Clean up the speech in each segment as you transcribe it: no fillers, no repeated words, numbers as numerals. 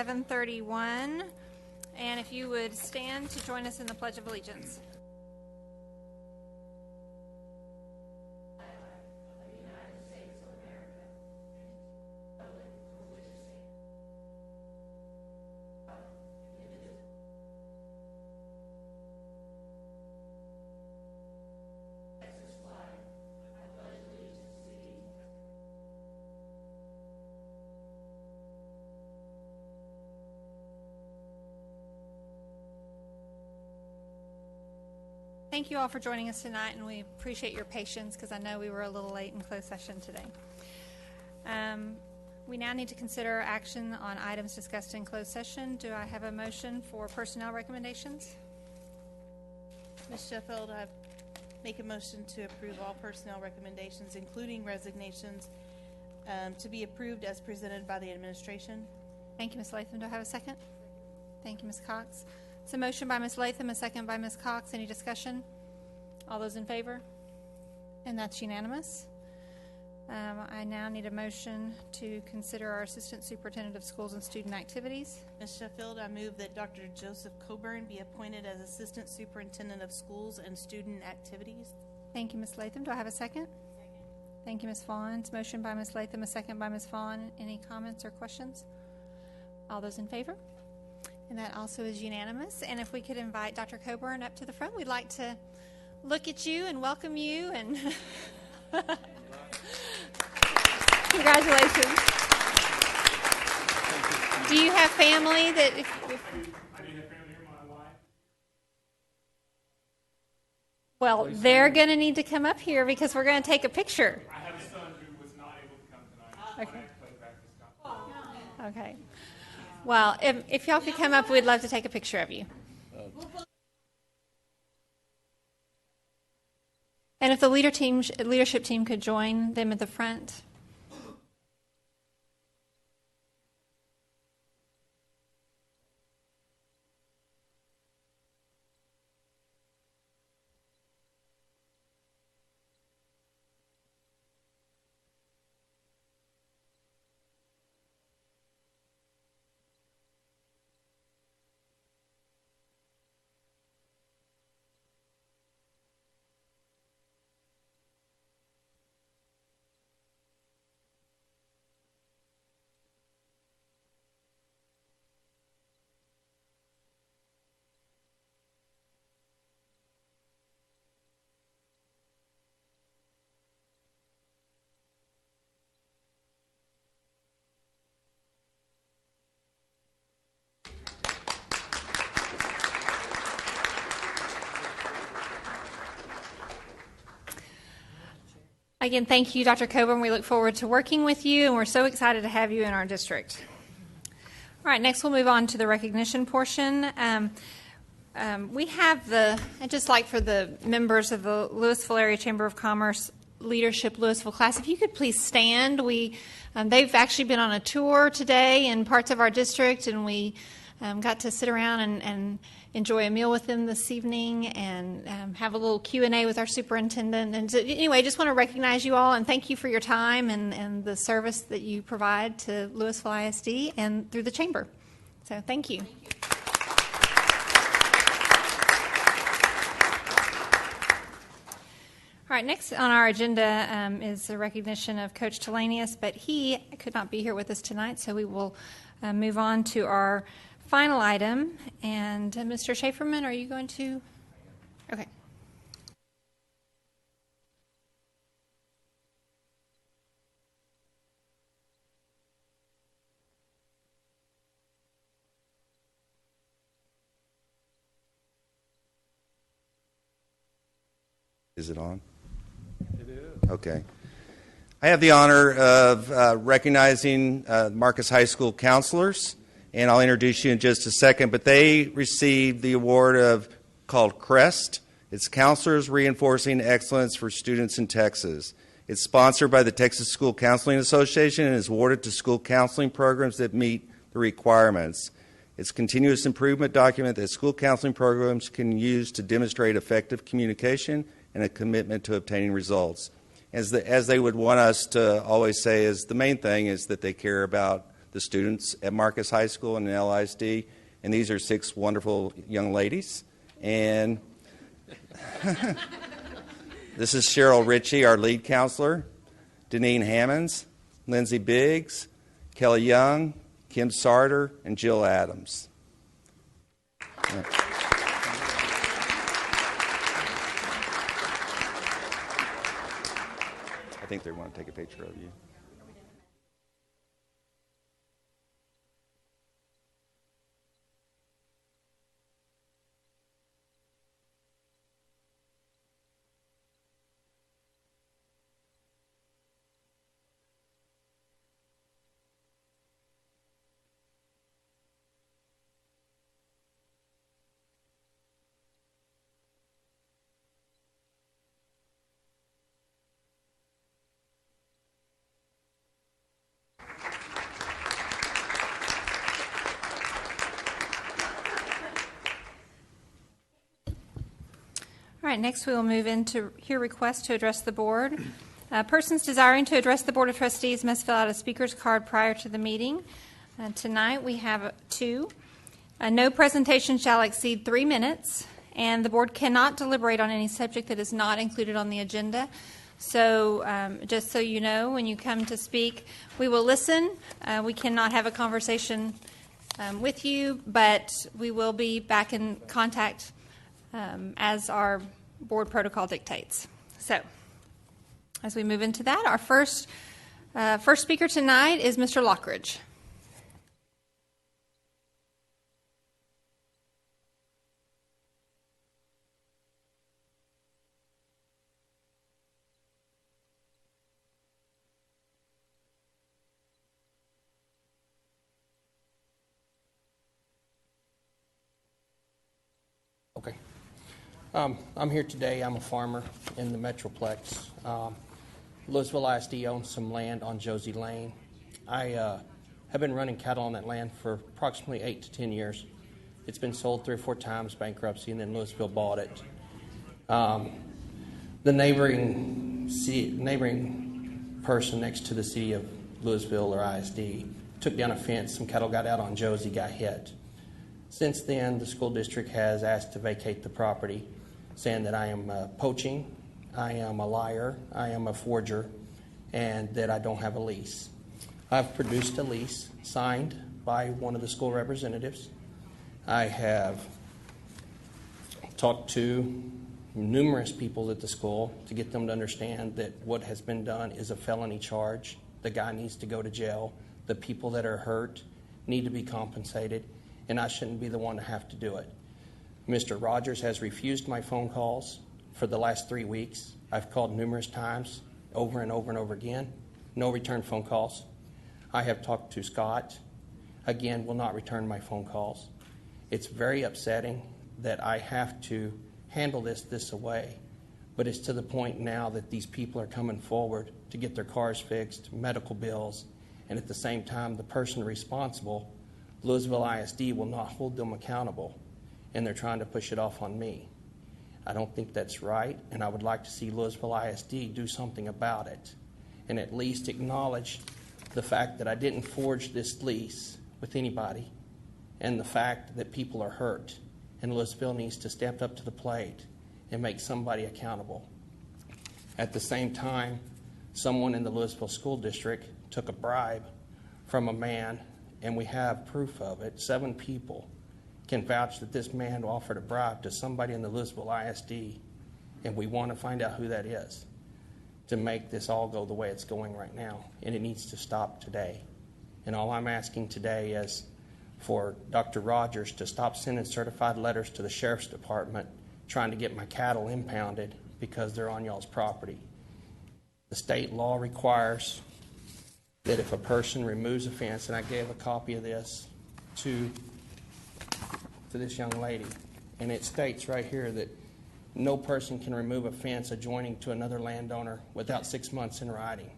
7:31, and if you would stand to join us in the Pledge of Allegiance. Thank you all for joining us tonight, and we appreciate your patience because I know we were a little late in closed session today. We now need to consider action on items discussed in closed session. Do I have a motion for personnel recommendations? Ms. Sheffield, I make a motion to approve all personnel recommendations, including resignations, to be approved as presented by the administration. Thank you, Ms. Latham. Do I have a second? Thank you, Ms. Cox. It's a motion by Ms. Latham, a second by Ms. Cox. Any discussion? All those in favor? And that's unanimous. I now need a motion to consider our Assistant Superintendent of Schools and Student Activities. Ms. Sheffield, I move that Dr. Joseph Coburn be appointed as Assistant Superintendent of Schools and Student Activities. Thank you, Ms. Latham. Do I have a second? Thank you, Ms. Fawn. It's a motion by Ms. Latham, a second by Ms. Fawn. Any comments or questions? All those in favor? And that also is unanimous. And if we could invite Dr. Coburn up to the front, we'd like to look at you and welcome you. And congratulations. Do you have family that? I do have family here. My wife. Well, they're going to need to come up here because we're going to take a picture. I have a son who was not able to come tonight. Okay. I played back this time. Okay. Well, if y'all could come up, we'd love to take a picture of you. And if the leadership team could join them at the front. Again, thank you, Dr. Coburn. We look forward to working with you, and we're so excited to have you in our district. All right, next we'll move on to the recognition portion. We have I'd just like for the members of the Lewisville Area Chamber of Commerce Leadership Lewisville class, if you could please stand. They've actually been on a tour today in parts of our district, and we got to sit around and enjoy a meal with them this evening and have a little Q&A with our superintendent. And so, anyway, just want to recognize you all and thank you for your time and the service that you provide to Lewisville ISD and through the chamber. So thank you. All right, next on our agenda is the recognition of Coach Telanius, but he could not be here with us tonight, so we will move on to our final item. And Mr. Schaeferman, are you going to? Okay. Is it on? It is. Okay. I have the honor of recognizing Marcus High School counselors, and I'll introduce you in just a second, but they received the award called CREST. It's Counselors Reinforcing Excellence for Students in Texas. It's sponsored by the Texas School Counseling Association and is awarded to school counseling programs that meet the requirements. It's a continuous improvement document that school counseling programs can use to demonstrate effective communication and a commitment to obtaining results. As they would want us to always say, is the main thing is that they care about the students at Marcus High School and LISD. And these are 6 wonderful young ladies. And this is Cheryl Ritchie, our lead counselor, Deneen Hammonds, Lindsay Biggs, Kelly Young, Kim Sarter, and Jill Adams. I think they want to take a picture of you. All right, next we will move into hear requests to address the board. Persons desiring to address the Board of Trustees must fill out a speaker's card prior to the meeting. Tonight we have 2. No presentation shall exceed 3 minutes, and the board cannot deliberate on any subject that is not included on the agenda. So just so you know, when you come to speak, we will listen. We cannot have a conversation with you, but we will be back in contact as our board protocol dictates. So, as we move into that, our first speaker tonight is Mr. Lockridge. Okay. I'm here today. I'm a farmer in the Metroplex. Lewisville ISD owns some land on Josie Lane. I have been running cattle on that land for approximately 8 to 10 years. It's been sold 3 or 4 times, bankruptcy, and then Lewisville bought it. The neighboring person next to the city of Lewisville or ISD took down a fence. Some cattle got out on Josie, got hit. Since then, the school district has asked to vacate the property, saying that I am poaching, I am a liar, I am a forger, and that I don't have a lease. I've produced a lease signed by one of the school representatives. I have talked to numerous people at the school to get them to understand that what has been done is a felony charge. The guy needs to go to jail. The people that are hurt need to be compensated, and I shouldn't be the one to have to do it. Mr. Rogers has refused my phone calls for the last 3 weeks. I've called numerous times, over and over and over again. No return phone calls. I have talked to Scott. Again, will not return my phone calls. It's very upsetting that I have to handle this way, but it's to the point now that these people are coming forward to get their cars fixed, medical bills, and at the same time, the person responsible, Lewisville ISD, will not hold them accountable, and they're trying to push it off on me. I don't think that's right, and I would like to see Lewisville ISD do something about it and at least acknowledge the fact that I didn't forge this lease with anybody and the fact that people are hurt, and Lewisville needs to step up to the plate and make somebody accountable. At the same time, someone in the Lewisville School District took a bribe from a man, and we have proof of it. 7 people can vouch that this man offered a bribe to somebody in the Lewisville ISD, and we want to find out who that is to make this all go the way it's going right now, and it needs to stop today. And all I'm asking today is for Dr. Rogers to stop sending certified letters to the Sheriff's Department trying to get my cattle impounded because they're on y'all's property. The state law requires that if a person removes a fence, and I gave a copy of this to this young lady, and it states right here that no person can remove a fence adjoining to another landowner without 6 months in writing.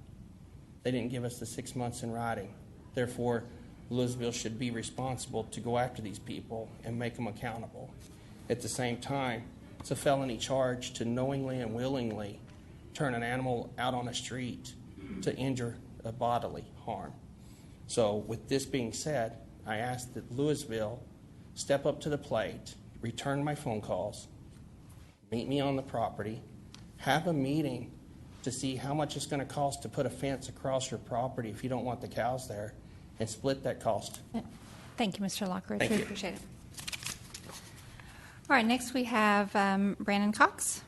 They didn't give us the 6 months in writing. Therefore, Lewisville should be responsible to go after these people and make them accountable. At the same time, it's a felony charge to knowingly and willingly turn an animal out on a street to injure a bodily harm. So with this being said, I ask that Lewisville step up to the plate, return my phone calls, meet me on the property, have a meeting to see how much it's going to cost to put a fence across your property if you don't want the cows there, and split that cost. Thank you, Mr. Lockridge. Thank We you. appreciate it. All right, next we have Brandon Cox.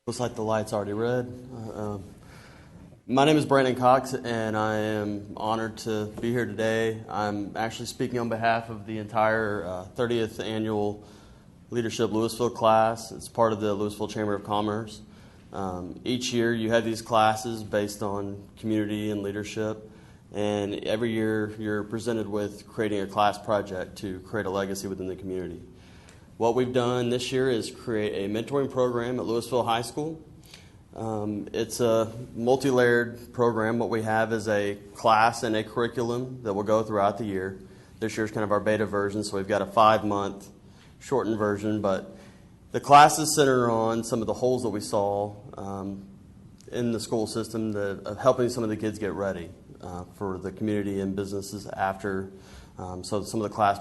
Looks like the light's already red. My name is Brandon Cox, and I am honored to be here today. I'm actually speaking on behalf of the entire 30th Annual Leadership Lewisville class. It's part of the Lewisville Chamber of Commerce. Each year you have these classes based on community and leadership, and every year you're presented with creating a class project to create a legacy within the community. What we've done this year is create a mentoring program at Lewisville High School. It's a multi-layered program. What we have is a class and a curriculum that will go throughout the year. This year's kind of our beta version, so we've got a 5-month shortened version, but the classes center on some of the holes that we saw in the school system, of helping some of the kids get ready for the community and businesses after. So some of the class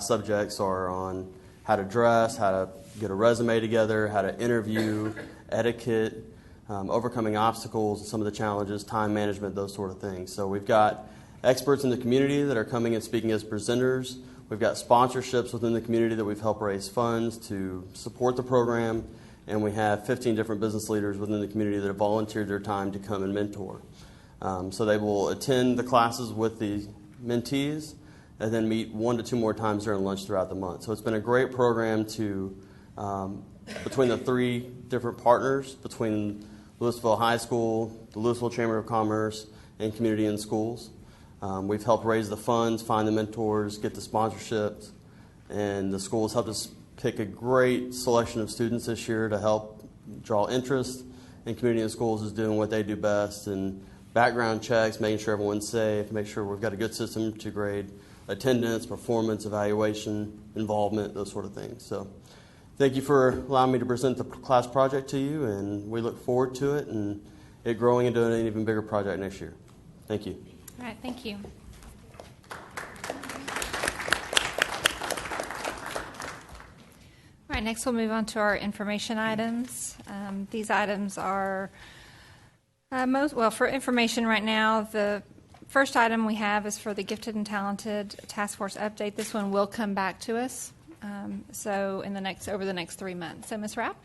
subjects are on how to dress, how to get a resume together, how to interview, etiquette, overcoming obstacles, some of the challenges, time management, those sort of things. So we've got experts in the community that are coming and speaking as presenters. We've got sponsorships within the community that we've helped raise funds to support the program, and we have 15 different business leaders within the community that have volunteered their time to come and mentor. So they will attend the classes with the mentees and then meet 1 to 2 more times during lunch throughout the month. So it's been a great program to, between the 3 different partners, between Lewisville High School, the Lewisville Chamber of Commerce, and Community in Schools. We've helped raise the funds, find the mentors, get the sponsorships, and the school has helped us pick a great selection of students this year to help draw interest. And Community in Schools is doing what they do best, and background checks, making sure everyone's safe, make sure we've got a good system to grade attendance, performance, evaluation, involvement, those sort of things. So thank you for allowing me to present the class project to you, and we look forward to it and it growing into an even bigger project next year. Thank you. All right, thank you. All right, next we'll move on to our information items. These items are for information right now, the first item we have is for the Gifted and Talented Task Force update. This one will come back to us over the next 3 months. So, Ms. Rapp?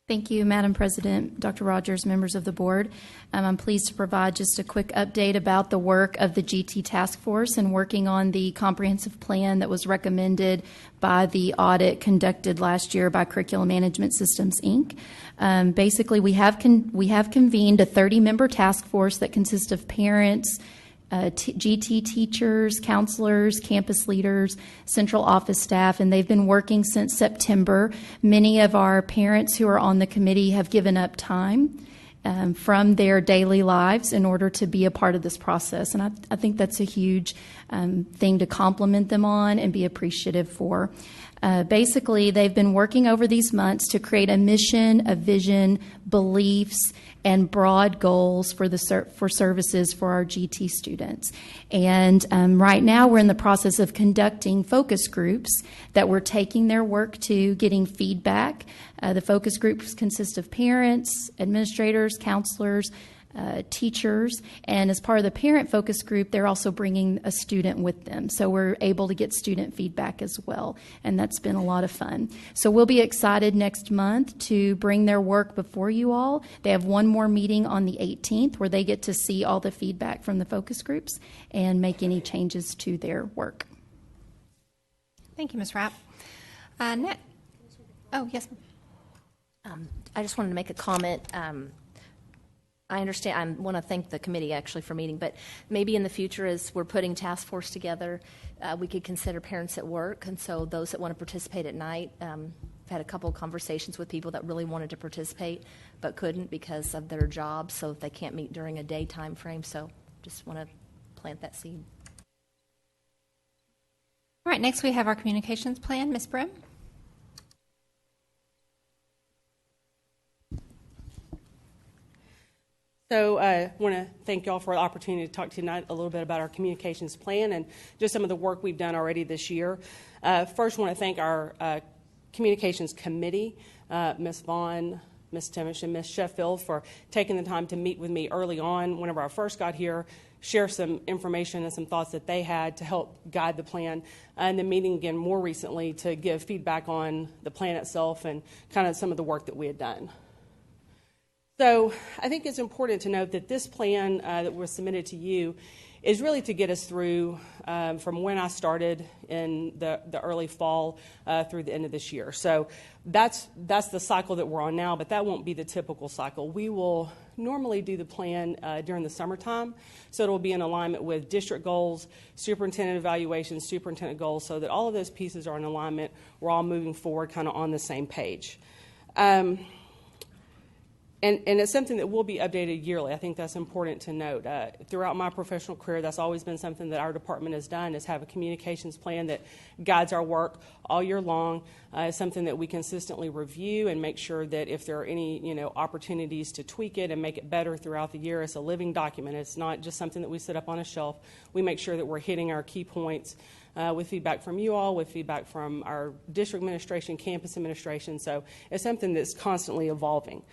Thank you, Madam President, Dr. Rogers, members of the board. I'm pleased to provide just a quick update about the work of the GT Task Force and working on the comprehensive plan that was recommended by the audit conducted last year by Curriculum Management Systems, Inc. Basically, we have convened a 30-member task force that consists of parents, GT teachers, counselors, campus leaders, central office staff, and they've been working since September. Many of our parents who are on the committee have given up time from their daily lives in order to be a part of this process, and I think that's a huge thing to compliment them on and be appreciative for. Basically, they've been working over these months to create a mission, a vision, beliefs, and broad goals for services for our GT students. And right now we're in the process of conducting focus groups that we're taking their work to, getting feedback. The focus groups consist of parents, administrators, counselors, teachers, and as part of the parent focus group, they're also bringing a student with them. So we're able to get student feedback as well, and that's been a lot of fun. So we'll be excited next month to bring their work before you all. They have one more meeting on the 18th where they get to see all the feedback from the focus groups and make any changes to their work. Thank you, Ms. Rapp. Oh, yes. I just wanted to make a comment. I understand. I want to thank the committee actually for meeting, but maybe in the future, as we're putting task force together, we could consider parents at work, and so those that want to participate at night. I've had a couple of conversations with people that really wanted to participate but couldn't because of their jobs, so they can't meet during a daytime frame. So just want to plant that seed. All right, next we have our communications plan. Ms. Brim? So I want to thank y'all for the opportunity to talk tonight a little bit about our communications plan and just some of the work we've done already this year. First, I want to thank our communications committee, Ms. Vaughn, Ms. Timish, and Ms. Sheffield for taking the time to meet with me early on whenever I first got here, share some information and some thoughts that they had to help guide the plan, and then meeting again more recently to give feedback on the plan itself and kind of some of the work that we had done. So I think it's important to note that this plan that was submitted to you is really to get us through from when I started in the early fall through the end of this year. So that's the cycle that we're on now, but that won't be the typical cycle. We will normally do the plan during the summertime, so it will be in alignment with district goals, superintendent evaluations, superintendent goals, so that all of those pieces are in alignment. We're all moving forward kind of on the same page. And it's something that will be updated yearly. I think that's important to note. Throughout my professional career, that's always been something that our department has done, is have a communications plan that guides our work all year long. It's something that we consistently review and make sure that if there are any opportunities to tweak it and make it better throughout the year, it's a living document. It's not just something that we sit up on a shelf. We make sure that we're hitting our key points with feedback from you all, with feedback from our district administration, campus administration. So it's something that's constantly evolving.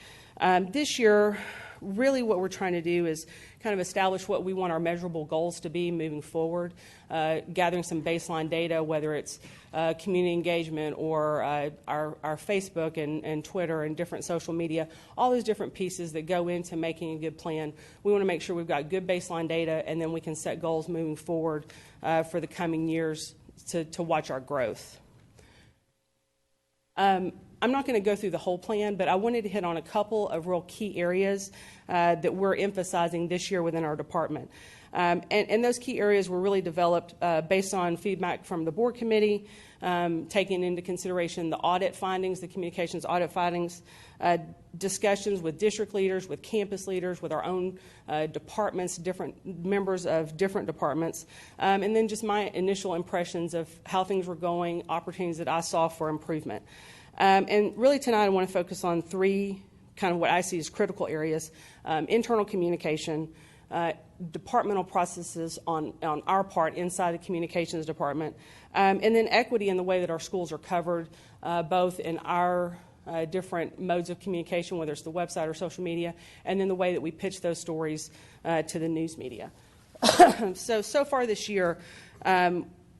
This year, really what we're trying to do is kind of establish what we want our measurable goals to be moving forward, gathering some baseline data, whether it's community engagement or our Facebook and Twitter and different social media, all those different pieces that go into making a good plan. We want to make sure we've got good baseline data, and then we can set goals moving forward for the coming years to watch our growth. I'm not going to go through the whole plan, but I wanted to hit on a couple of real key areas that we're emphasizing this year within our department. And those key areas were really developed based on feedback from the board committee, taking into consideration the audit findings, the communications audit findings, discussions with district leaders, with campus leaders, with our own departments, different members of different departments, and then just my initial impressions of how things were going, opportunities that I saw for improvement. And really tonight I want to focus on three kind of what I see as critical areas: internal communication, departmental processes on our part inside the communications department, and then equity in the way that our schools are covered, both in our different modes of communication, whether it's the website or social media, and then the way that we pitch those stories to the news media. So far this year,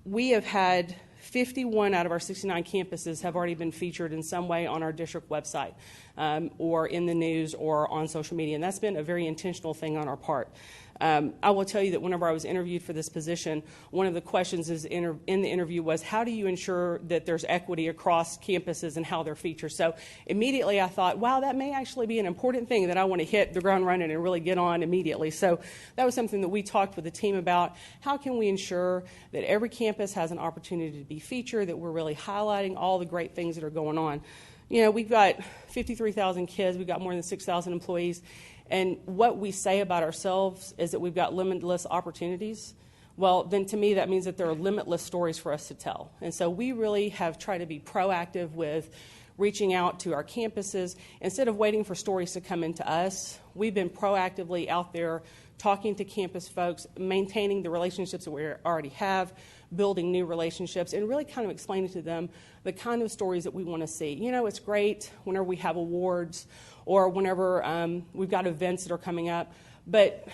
we have had 51 out of our 69 campuses have already been featured in some way on our district website or in the news or on social media, and that's been a very intentional thing on our part. I will tell you that whenever I was interviewed for this position, one of the questions in the interview was, how do you ensure that there's equity across campuses and how they're featured? So immediately I thought, wow, that may actually be an important thing that I want to hit the ground running and really get on immediately. So that was something that we talked with the team about. How can we ensure that every campus has an opportunity to be featured, that we're really highlighting all the great things that are going on? We've got 53,000 kids. We've got more than 6,000 employees. And what we say about ourselves is that we've got limitless opportunities. Well, then to me, that means that there are limitless stories for us to tell. And so we really have tried to be proactive with reaching out to our campuses. Instead of waiting for stories to come into us, we've been proactively out there talking to campus folks, maintaining the relationships that we already have, building new relationships, and really kind of explaining to them the kind of stories that we want to see. It's great whenever we have awards or whenever we've got events that are coming up. But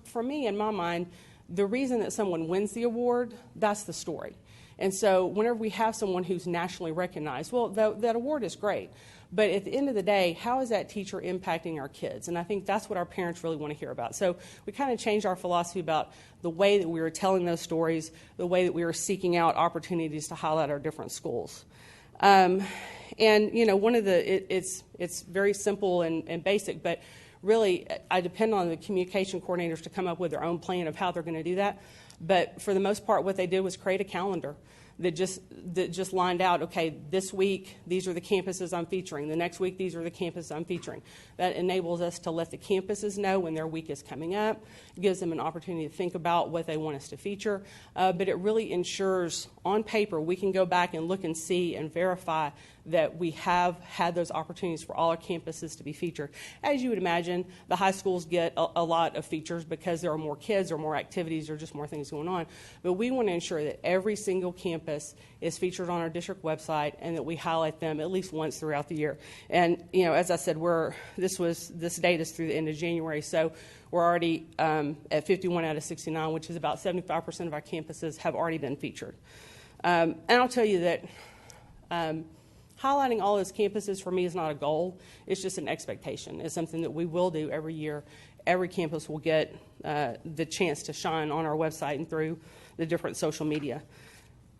for me, in my mind, the reason that someone wins the award, that's the story. And so whenever we have someone who's nationally recognized, well, that award is great. But at the end of the day, how is that teacher impacting our kids? And I think that's what our parents really want to hear about. So we kind of changed our philosophy about the way that we were telling those stories, the way that we were seeking out opportunities to highlight our different schools. And one of it's very simple and basic, but really I depend on the communication coordinators to come up with their own plan of how they're going to do that. But for the most part, what they did was create a calendar. that just lined out, okay, this week, these are the campuses I'm featuring. The next week, these are the campuses I'm featuring. That enables us to let the campuses know when their week is coming up. It gives them an opportunity to think about what they want us to feature. But it really ensures, on paper, we can go back and look and see and verify that we have had those opportunities for all our campuses to be featured. As you would imagine, the high schools get a lot of features because there are more kids or more activities or just more things going on. But we want to ensure that every single campus is featured on our district website and that we highlight them at least once throughout the year. And, as I said, this date is through the end of January, so we're already at 51 out of 69, which is about 75% of our campuses have already been featured. And I'll tell you that highlighting all those campuses for me is not a goal. It's just an expectation. It's something that we will do every year. Every campus will get the chance to shine on our website and through the different social media.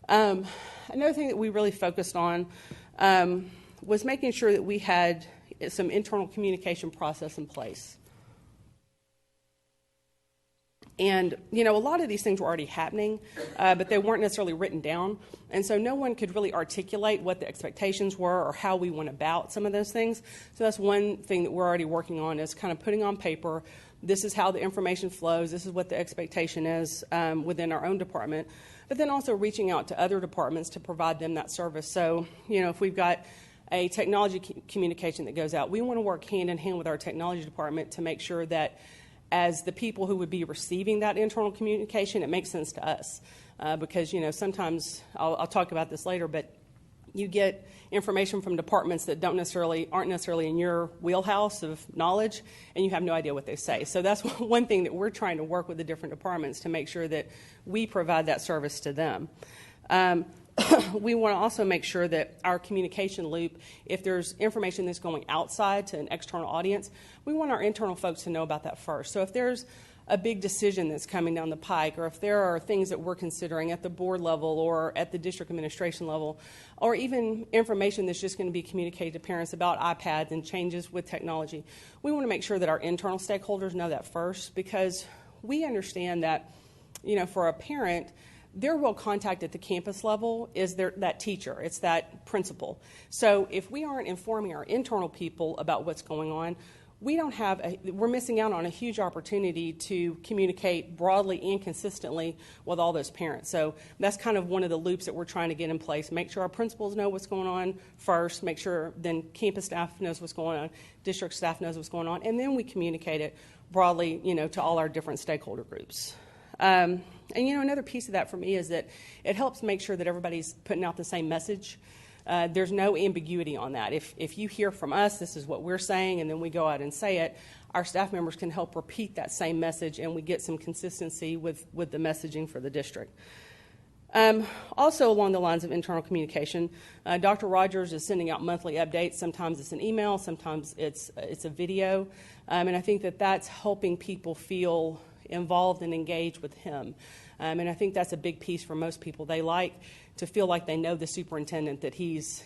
Another thing that we really focused on was making sure that we had some internal communication process in place. And, a lot of these things were already happening, but they weren't necessarily written down. And so no one could really articulate what the expectations were or how we went about some of those things. So that's one thing that we're already working on, is kind of putting on paper, this is how the information flows, this is what the expectation is within our own department, but then also reaching out to other departments to provide them that service. So, if we've got a technology communication that goes out, we want to work hand in hand with our technology department to make sure that as the people who would be receiving that internal communication, it makes sense to us. Because, sometimes, I'll talk about this later, but you get information from departments that aren't necessarily in your wheelhouse of knowledge, and you have no idea what they say. So that's one thing that we're trying to work with the different departments to make sure that we provide that service to them. We want to also make sure that our communication loop, if there's information that's going outside to an external audience, we want our internal folks to know about that first. So if there's a big decision that's coming down the pike, or if there are things that we're considering at the board level or at the district administration level, or even information that's just going to be communicated to parents about iPads and changes with technology, we want to make sure that our internal stakeholders know that first, because we understand that, for a parent, their real contact at the campus level is that teacher. It's that principal. So if we aren't informing our internal people about what's going on, we're missing out on a huge opportunity to communicate broadly and consistently with all those parents. So that's kind of one of the loops that we're trying to get in place. Make sure our principals know what's going on first, make sure then campus staff knows what's going on, district staff knows what's going on, and then we communicate it broadly, to all our different stakeholder groups. And another piece of that for me is that it helps make sure that everybody's putting out the same message. There's no ambiguity on that. If you hear from us, this is what we're saying, and then we go out and say it, our staff members can help repeat that same message, and we get some consistency with the messaging for the district. Also along the lines of internal communication, Dr. Rogers is sending out monthly updates. Sometimes it's an email, sometimes it's a video, and I think that that's helping people feel involved and engaged with him. And I think that's a big piece for most people. They like to feel like they know the superintendent, that he's,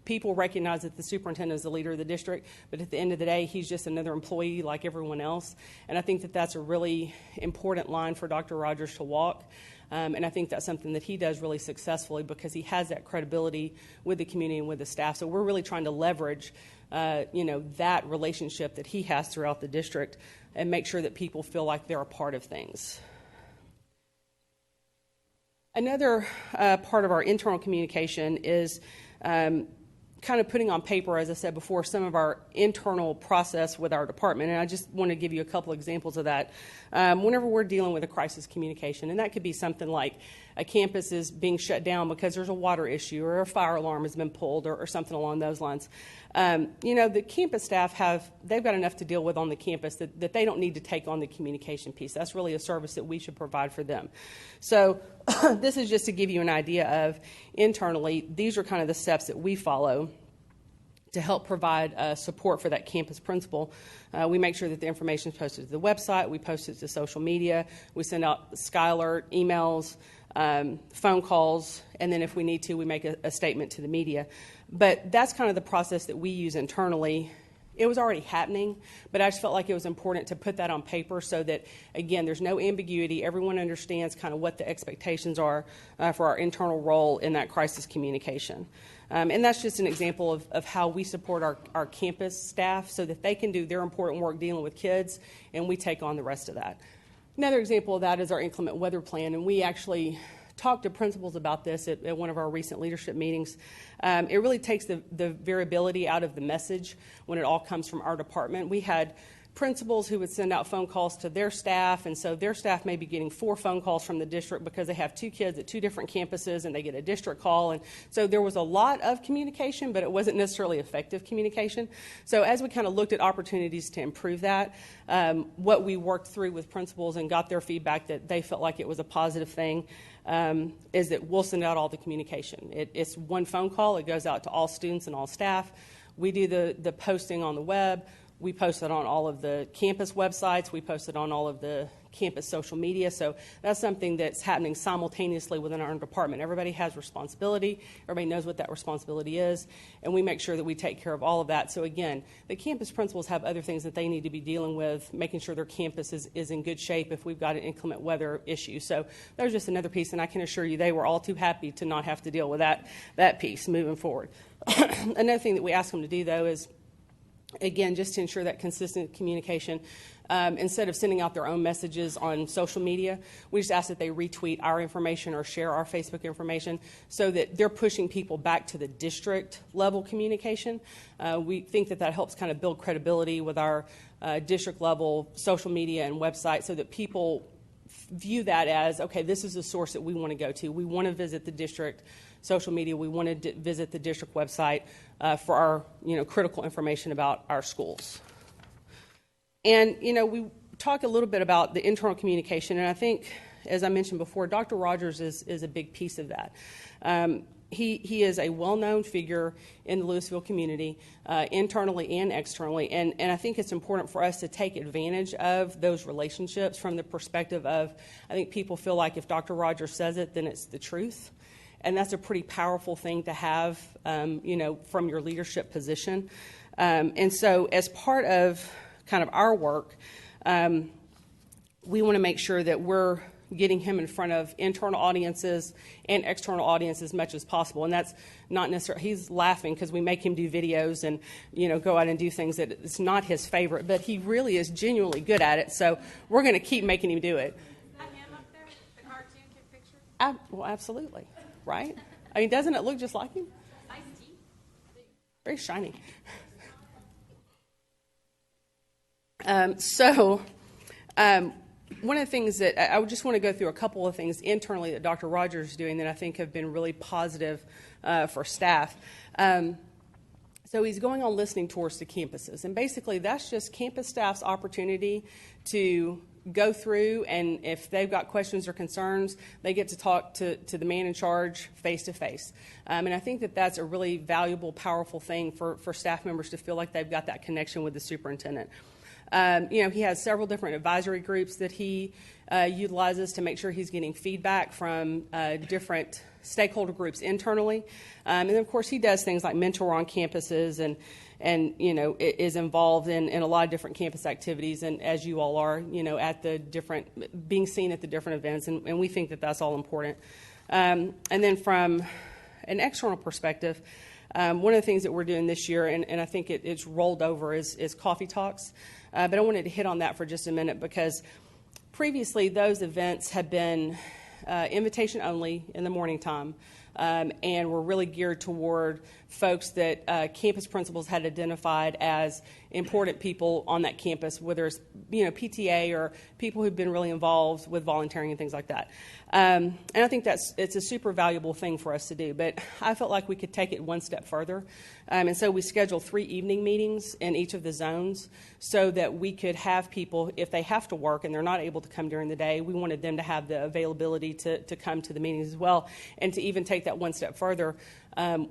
people recognize that the superintendent is the leader of the district, but at the end of the day, he's just another employee like everyone else. And I think that that's a really important line for Dr. Rogers to walk. And I think that's something that he does really successfully because he has that credibility with the community and with the staff. So we're really trying to leverage, that relationship that he has throughout the district and make sure that people feel like they're a part of things. Another part of our internal communication is kind of putting on paper, as I said before, some of our internal process with our department. And I just want to give you a couple examples of that. Whenever we're dealing with a crisis communication, and that could be something like a campus is being shut down because there's a water issue or a fire alarm has been pulled or something along those lines. The campus staff they've got enough to deal with on the campus that they don't need to take on the communication piece. That's really a service that we should provide for them. So this is just to give you an idea of internally, these are kind of the steps that we follow to help provide support for that campus principal. We make sure that the information is posted to the website, we post it to social media, we send out SkyAlert, emails, phone calls, and then if we need to, we make a statement to the media. But that's kind of the process that we use internally it was already happening, but I just felt like it was important to put that on paper so that, again, there's no ambiguity. Everyone understands kind of what the expectations are for our internal role in that crisis communication. And that's just an example of how we support our campus staff so that they can do their important work dealing with kids, and we take on the rest of that. Another example of that is our inclement weather plan, and we actually talked to principals about this at one of our recent leadership meetings. It really takes the variability out of the message when it all comes from our department. We had principals who would send out phone calls to their staff, and so their staff may be getting 4 phone calls from the district because they have 2 kids at 2 different campuses and they get a district call. And so there was a lot of communication, but it wasn't necessarily effective communication. So as we kind of looked at opportunities to improve that, what we worked through with principals and got their feedback that they felt like it was a positive thing is that we'll send out all the communication. It's one phone call. It goes out to all students and all staff. We do the posting on the web. We post it on all of the campus websites. We post it on all of the campus social media. So that's something that's happening simultaneously within our own department. Everybody has responsibility. Everybody knows what that responsibility is. And we make sure that we take care of all of that. So again, the campus principals have other things that they need to be dealing with, making sure their campus is in good shape if we've got an inclement weather issue. So there's just another piece, and I can assure you they were all too happy to not have to deal with that piece moving forward. Another thing that we ask them to do, though, is again, just to ensure that consistent communication, instead of sending out their own messages on social media, we just ask that they retweet our information or share our Facebook information so that they're pushing people back to the district level communication. We think that helps kind of build credibility with our district level social media and website so that people view that as, okay, this is a source that we want to go to. We want to visit the district social media. We want to visit the district website for our, critical information about our schools. And, we talk a little bit about the internal communication, and I think, as I mentioned before, Dr. Rogers is a big piece of that. He is a well-known figure in the Lewisville community, internally and externally, and I think it's important for us to take advantage of those relationships from the perspective of, I think people feel like if Dr. Rogers says it, then it's the truth. And that's a pretty powerful thing to have, from your leadership position. And so as part of kind of our work, we want to make sure that we're getting him in front of internal audiences and external audiences as much as possible. And that's not necessarily, he's laughing because we make him do videos and, go out and do things that it's not his favorite, but he really is genuinely good at it. So we're going to keep making him do it. Is that him up there, the cartoon picture? Well, absolutely. Right? I mean, doesn't it look just like him? Nice teeth. Very shiny. One of the things that I would just want to go through a couple of things internally that Dr. Rogers is doing that I think have been really positive for staff. So he's going on listening tours to campuses, and basically that's just campus staff's opportunity to go through, and if they've got questions or concerns, they get to talk to the man in charge face to face. And I think that that's a really valuable, powerful thing for staff members to feel like they've got that connection with the superintendent. He has several different advisory groups that he utilizes to make sure he's getting feedback from different stakeholder groups internally. And then, of course, he does things like mentor on campuses and is involved in a lot of different campus activities, and as you all are, at the different, being seen at the different events, and we think that that's all important. And then from an external perspective, one of the things that we're doing this year, and I think it's rolled over, is coffee talks. But I wanted to hit on that for just a minute because previously those events had been invitation only in the morning time, and were really geared toward folks that campus principals had identified as important people on that campus, whether it's PTA or people who've been really involved with volunteering and things like that. And I think it's a super valuable thing for us to do. But I felt like we could take it one step further, and so we scheduled 3 evening meetings in each of the zones so that we could have people, if they have to work and they're not able to come during the day, we wanted them to have the availability to come to the meetings as well. And to even take that one step further,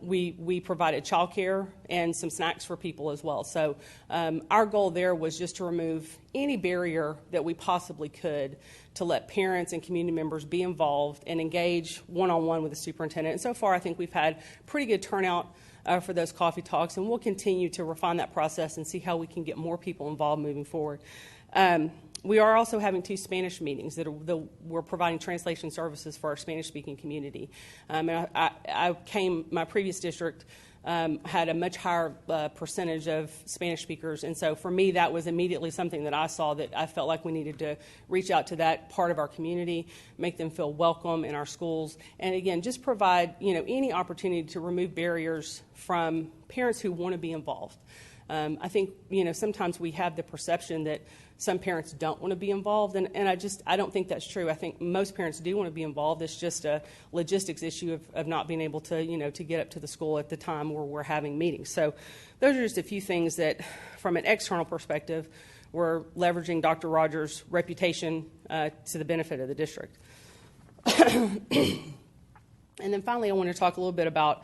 we provided childcare and some snacks for people as well. So our goal there was just to remove any barrier that we possibly could to let parents and community members be involved and engage one-on-one with the superintendent. And so far, I think we've had pretty good turnout for those coffee talks, and we'll continue to refine that process and see how we can get more people involved moving forward. We are also having 2 Spanish meetings we're providing translation services for our Spanish-speaking community. My previous district had a much higher percentage of Spanish speakers, and so for me that was immediately something that I saw that I felt like we needed to reach out to that part of our community, make them feel welcome in our schools, and again, just provide any opportunity to remove barriers from parents who want to be involved. I think sometimes we have the perception that some parents don't want to be involved, and I don't think that's true. I think most parents do want to be involved. It's just a logistics issue of not being able to to get up to the school at the time where we're having meetings. So those are just a few things that, from an external perspective, we're leveraging Dr. Rogers' reputation to the benefit of the district. And then finally, I want to talk a little bit about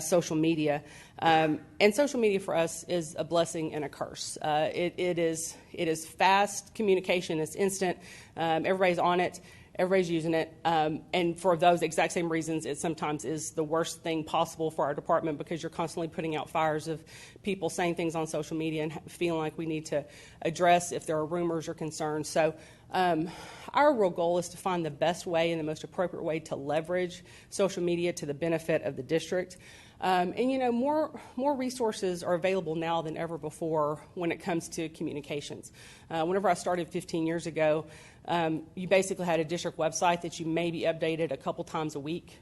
social media. And social media for us is a blessing and a curse. It is fast communication. It's instant. Everybody's on it. Everybody's using it. And for those exact same reasons, it sometimes is the worst thing possible for our department because you're constantly putting out fires of people saying things on social media and feeling like we need to address if there are rumors or concerns. So our real goal is to find the best way and the most appropriate way to leverage social media to the benefit of the district. And more resources are available now than ever before when it comes to communications. Whenever I started 15 years ago, you basically had a district website that you maybe updated a couple times a week.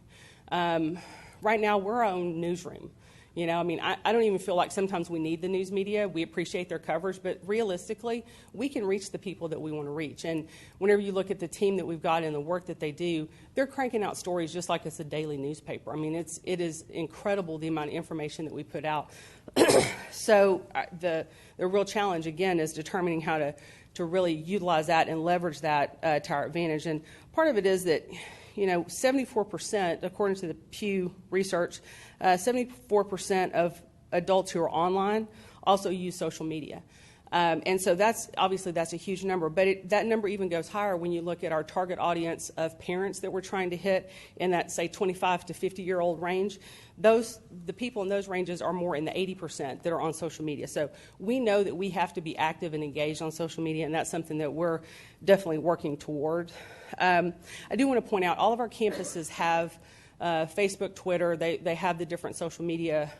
Right now, we're our own newsroom. I don't even feel like sometimes we need the news media. We appreciate their coverage, but realistically, we can reach the people that we want to reach. And whenever you look at the team that we've got and the work that they do, they're cranking out stories just like it's a daily newspaper. It is incredible the amount of information that we put out. So the real challenge, again, is determining how to really utilize that and leverage that to our advantage. And part of it is that 74%, according to the Pew research, 74% of adults who are online also use social media. And so that's a huge number. But that number even goes higher when you look at our target audience of parents that we're trying to hit in that, say, 25 to 50-year-old range. The people in those ranges are more in the 80% that are on social media. So we know that we have to be active and engaged on social media, and that's something that we're definitely working toward. I do want to point out all of our campuses have Facebook, Twitter. They have the different social media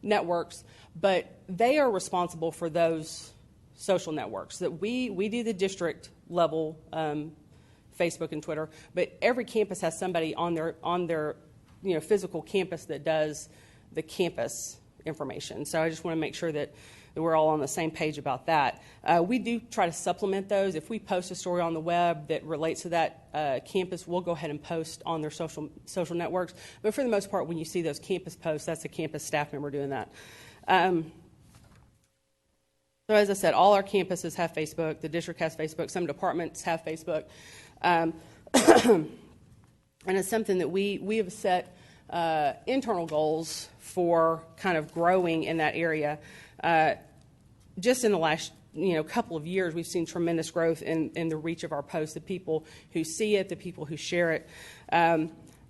networks, but they are responsible for those social networks. That we do the district level Facebook and Twitter, but every campus has somebody on their physical campus that does the campus information. So I just want to make sure that we're all on the same page about that. We do try to supplement those. If we post a story on the web that relates to that campus, we'll go ahead and post on their social networks. But for the most part, when you see those campus posts, that's a campus staff member doing that. So as I said, all our campuses have Facebook. The district has Facebook. Some departments have Facebook. And it's something that we have set internal goals for kind of growing in that area. Just in the last couple of years, we've seen tremendous growth in the reach of our posts, the people who see it, the people who share it.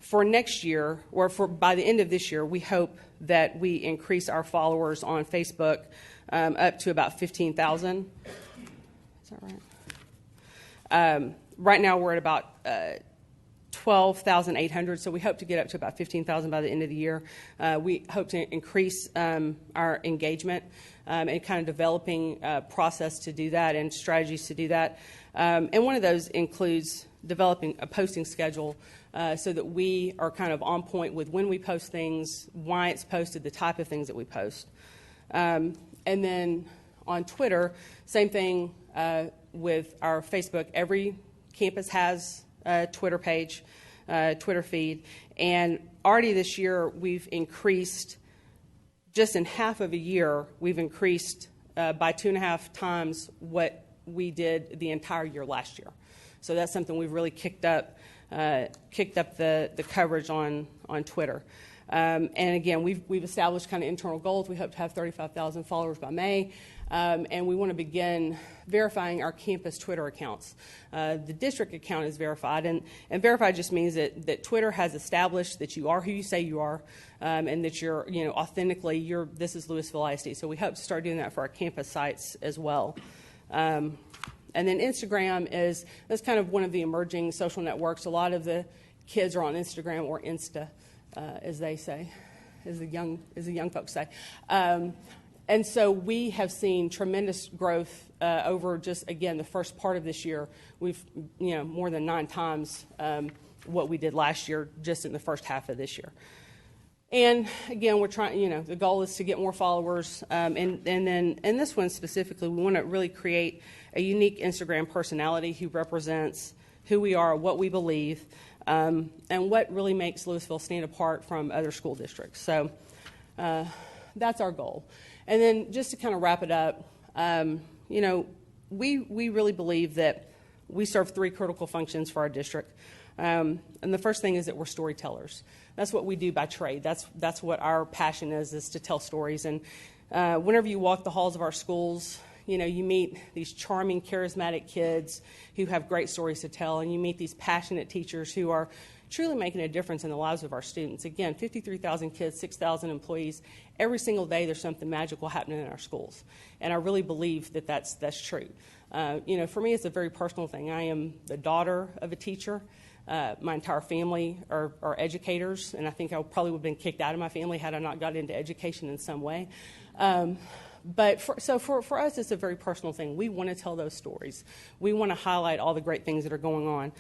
For next year, or by the end of this year, we hope that we increase our followers on Facebook up to about 15,000. Is that right? Right now, we're at about 12,800, so we hope to get up to about 15,000 by the end of the year. We hope to increase our engagement and kind of developing a process to do that and strategies to do that. And one of those includes developing a posting schedule so that we are kind of on point with when we post things, why it's posted, the type of things that we post. And then on Twitter, same thing with our Facebook. Every campus has a Twitter page, Twitter feed, and already this year we've increased, just in half of a year, we've increased by 2.5 times what we did the entire year last year. So that's something we've really kicked up the coverage on Twitter. And again, we've established kind of internal goals. We hope to have 35,000 followers by May. And we want to begin verifying our campus Twitter accounts. The district account is verified, and verified just means that Twitter has established that you are who you say you are, and that you're, authentically, this is Lewisville ISD. So we hope to start doing that for our campus sites as well. And then Instagram that's kind of one of the emerging social networks. A lot of the kids are on Instagram, or Insta, as they say, as the young folks say. And so we have seen tremendous growth over just, again, the first part of this year. We've, more than 9 times what we did last year just in the first half of this year. And again, we're trying, the goal is to get more followers. And then in this one specifically, we want to really create a unique Instagram personality who represents who we are, what we believe, and what really makes Lewisville stand apart from other school districts. So that's our goal. And then just to kind of wrap it up, we really believe that we serve 3 critical functions for our district. And the first thing is that we're storytellers. That's what we do by trade. That's what our passion is to tell stories. And whenever you walk the halls of our schools, you meet these charming, charismatic kids who have great stories to tell, and you meet these passionate teachers who are truly making a difference in the lives of our students. Again, 53,000 kids, 6,000 employees. Every single day there's something magical happening in our schools. And I really believe that that's true. For me, it's a very personal thing. I am the daughter of a teacher. My entire family are educators, and I think I probably would have been kicked out of my family had I not got into education in some way. But for us, it's a very personal thing. We want to tell those stories. We want to highlight all the great things that are going on.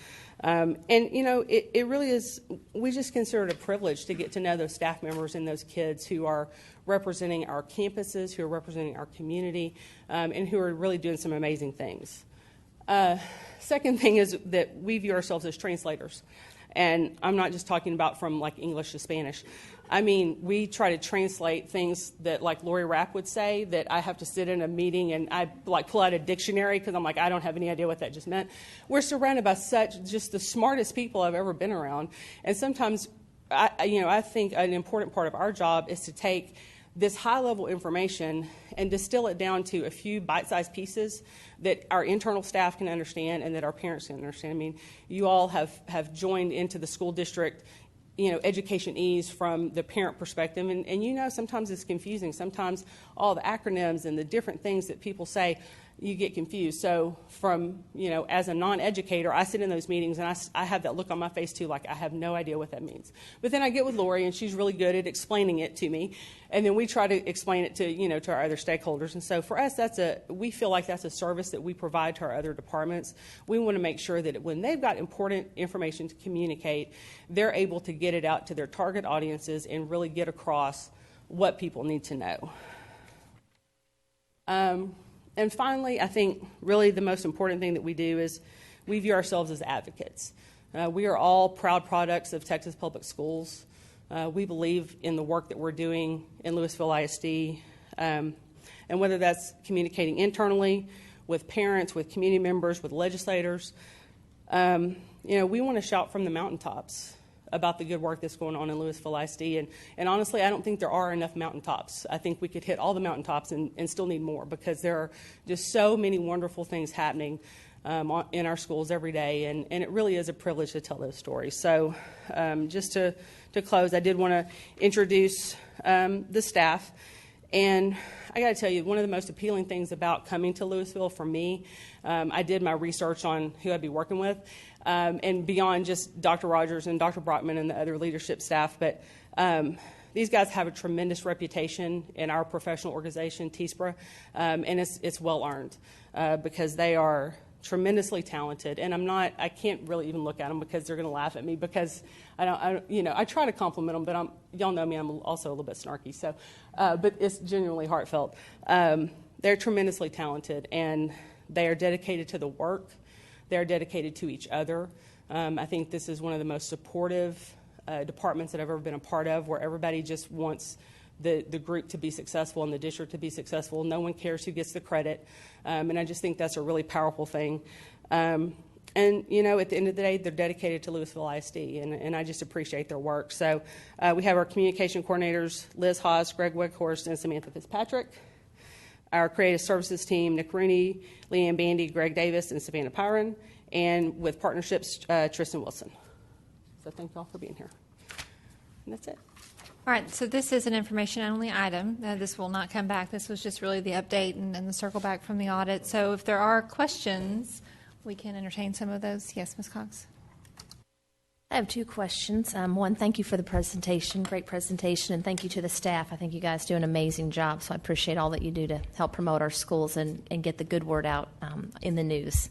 It really is, we just consider it a privilege to get to know those staff members and those kids who are representing our campuses, who are representing our community, and who are really doing some amazing things. Second thing is that we view ourselves as translators. And I'm not just talking about from like English to Spanish. I mean, we try to translate things that like Lori Rapp would say, that I have to sit in a meeting and I like pull out a dictionary because I'm like, I don't have any idea what that just meant. We're surrounded by just the smartest people I've ever been around. And sometimes, I think an important part of our job is to take this high-level information and distill it down to a few bite-sized pieces that our internal staff can understand and that our parents can understand. I mean, you all have joined into the school district, education ease from the parent perspective, and sometimes it's confusing. Sometimes all the acronyms and the different things that people say, you get confused. So from, as a non-educator, I sit in those meetings and I have that look on my face too, like I have no idea what that means. But then I get with Lori and she's really good at explaining it to me. And then we try to explain it to, to our other stakeholders. And so for us, we feel like that's a service that we provide to our other departments. We want to make sure that when they've got important information to communicate, they're able to get it out to their target audiences and really get across what people need to know. And finally, I think really the most important thing that we do is we view ourselves as advocates. We are all proud products of Texas Public Schools. We believe in the work that we're doing in Lewisville ISD. And whether that's communicating internally with parents, with community members, with legislators, we want to shout from the mountaintops about the good work that's going on in Lewisville ISD. And honestly, I don't think there are enough mountaintops. I think we could hit all the mountaintops and still need more, because there are just so many wonderful things happening in our schools every day, and it really is a privilege to tell those stories. So just to close, I did want to introduce the staff. And I got to tell you, one of the most appealing things about coming to Lewisville for me, I did my research on who I'd be working with, and beyond just Dr. Rogers and Dr. Brockman and the other leadership staff, but these guys have a tremendous reputation in our professional organization, TSPRA, and it's well earned because they are tremendously talented. And I can't really even look at them because they're going to laugh at me, because I try to compliment them, but y'all know me, I'm also a little bit snarky. So, but it's genuinely heartfelt. They're tremendously talented, and they are dedicated to the work. They're dedicated to each other. I think this is one of the most supportive departments that I've ever been a part of, where everybody just wants the group to be successful and the district to be successful. No one cares who gets the credit. And I just think that's a really powerful thing. And, you know, at the end of the day, they're dedicated to Lewisville ISD, and I just appreciate their work. So we have our communication coordinators, Liz Haas, Greg Weghorst, and Samantha Fitzpatrick. Our creative services team, Nick Rooney, Leanne Bandy, Greg Davis, and Savannah Pyron. And with partnerships, Tristan Wilson. So thank you all for being here. And that's it. All right, so this is an information-only item. This will not come back. This was just really the update and the circle back from the audit. So if there are questions, we can entertain some of those. Yes, Ms. Cox? I have two questions. One, thank you for the presentation, great presentation, and thank you to the staff. I think you guys do an amazing job, so I appreciate all that you do to help promote our schools and get the good word out in the news.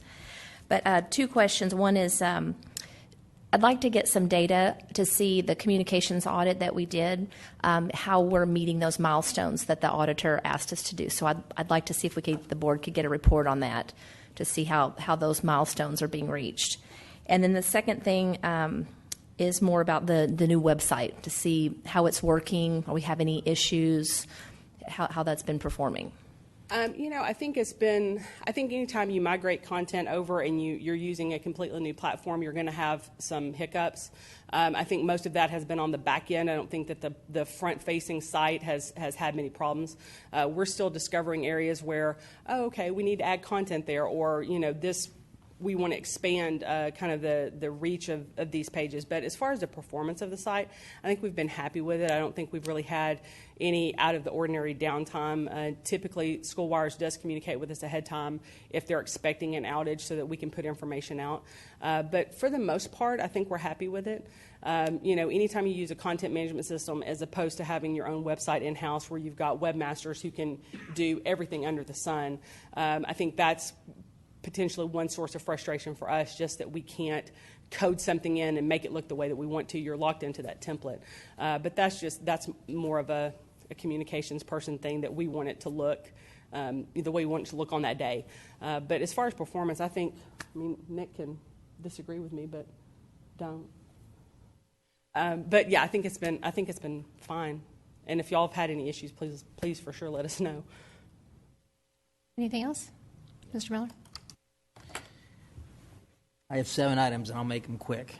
But two questions. One is I'd like to get some data to see the communications audit that we did, how we're meeting those milestones that the auditor asked us to do. So I'd like to see if the board could get a report on that to see how those milestones are being reached. And then the second thing is more about the new website, to see how it's working, or we have any issues, how that's been performing. You know, I think anytime you migrate content over and you're using a completely new platform, you're going to have some hiccups. I think most of that has been on the back end. I don't think that the front-facing site has had many problems. We're still discovering areas where, okay, we need to add content there, or, you know, we want to expand kind of the reach of these pages. But as far as the performance of the site, I think we've been happy with it. I don't think we've really had any out-of-the-ordinary downtime. Typically, SchoolWires does communicate with us ahead of time if they're expecting an outage so that we can put information out. But for the most part, I think we're happy with it. You know, anytime you use a content management system as opposed to having your own website in-house where you've got webmasters who can do everything under the sun, I think that's potentially one source of frustration for us, just that we can't code something in and make it look the way that we want to. You're locked into that template. But that's more of a communications person thing, that we want it to look the way we want it to look on that day. But as far as performance, I mean, Nick can disagree with me, but don't. But yeah, I think it's been fine. And if y'all have had any issues, please for sure let us know. Anything else? Mr. Miller? I have 7 items, and I'll make them quick.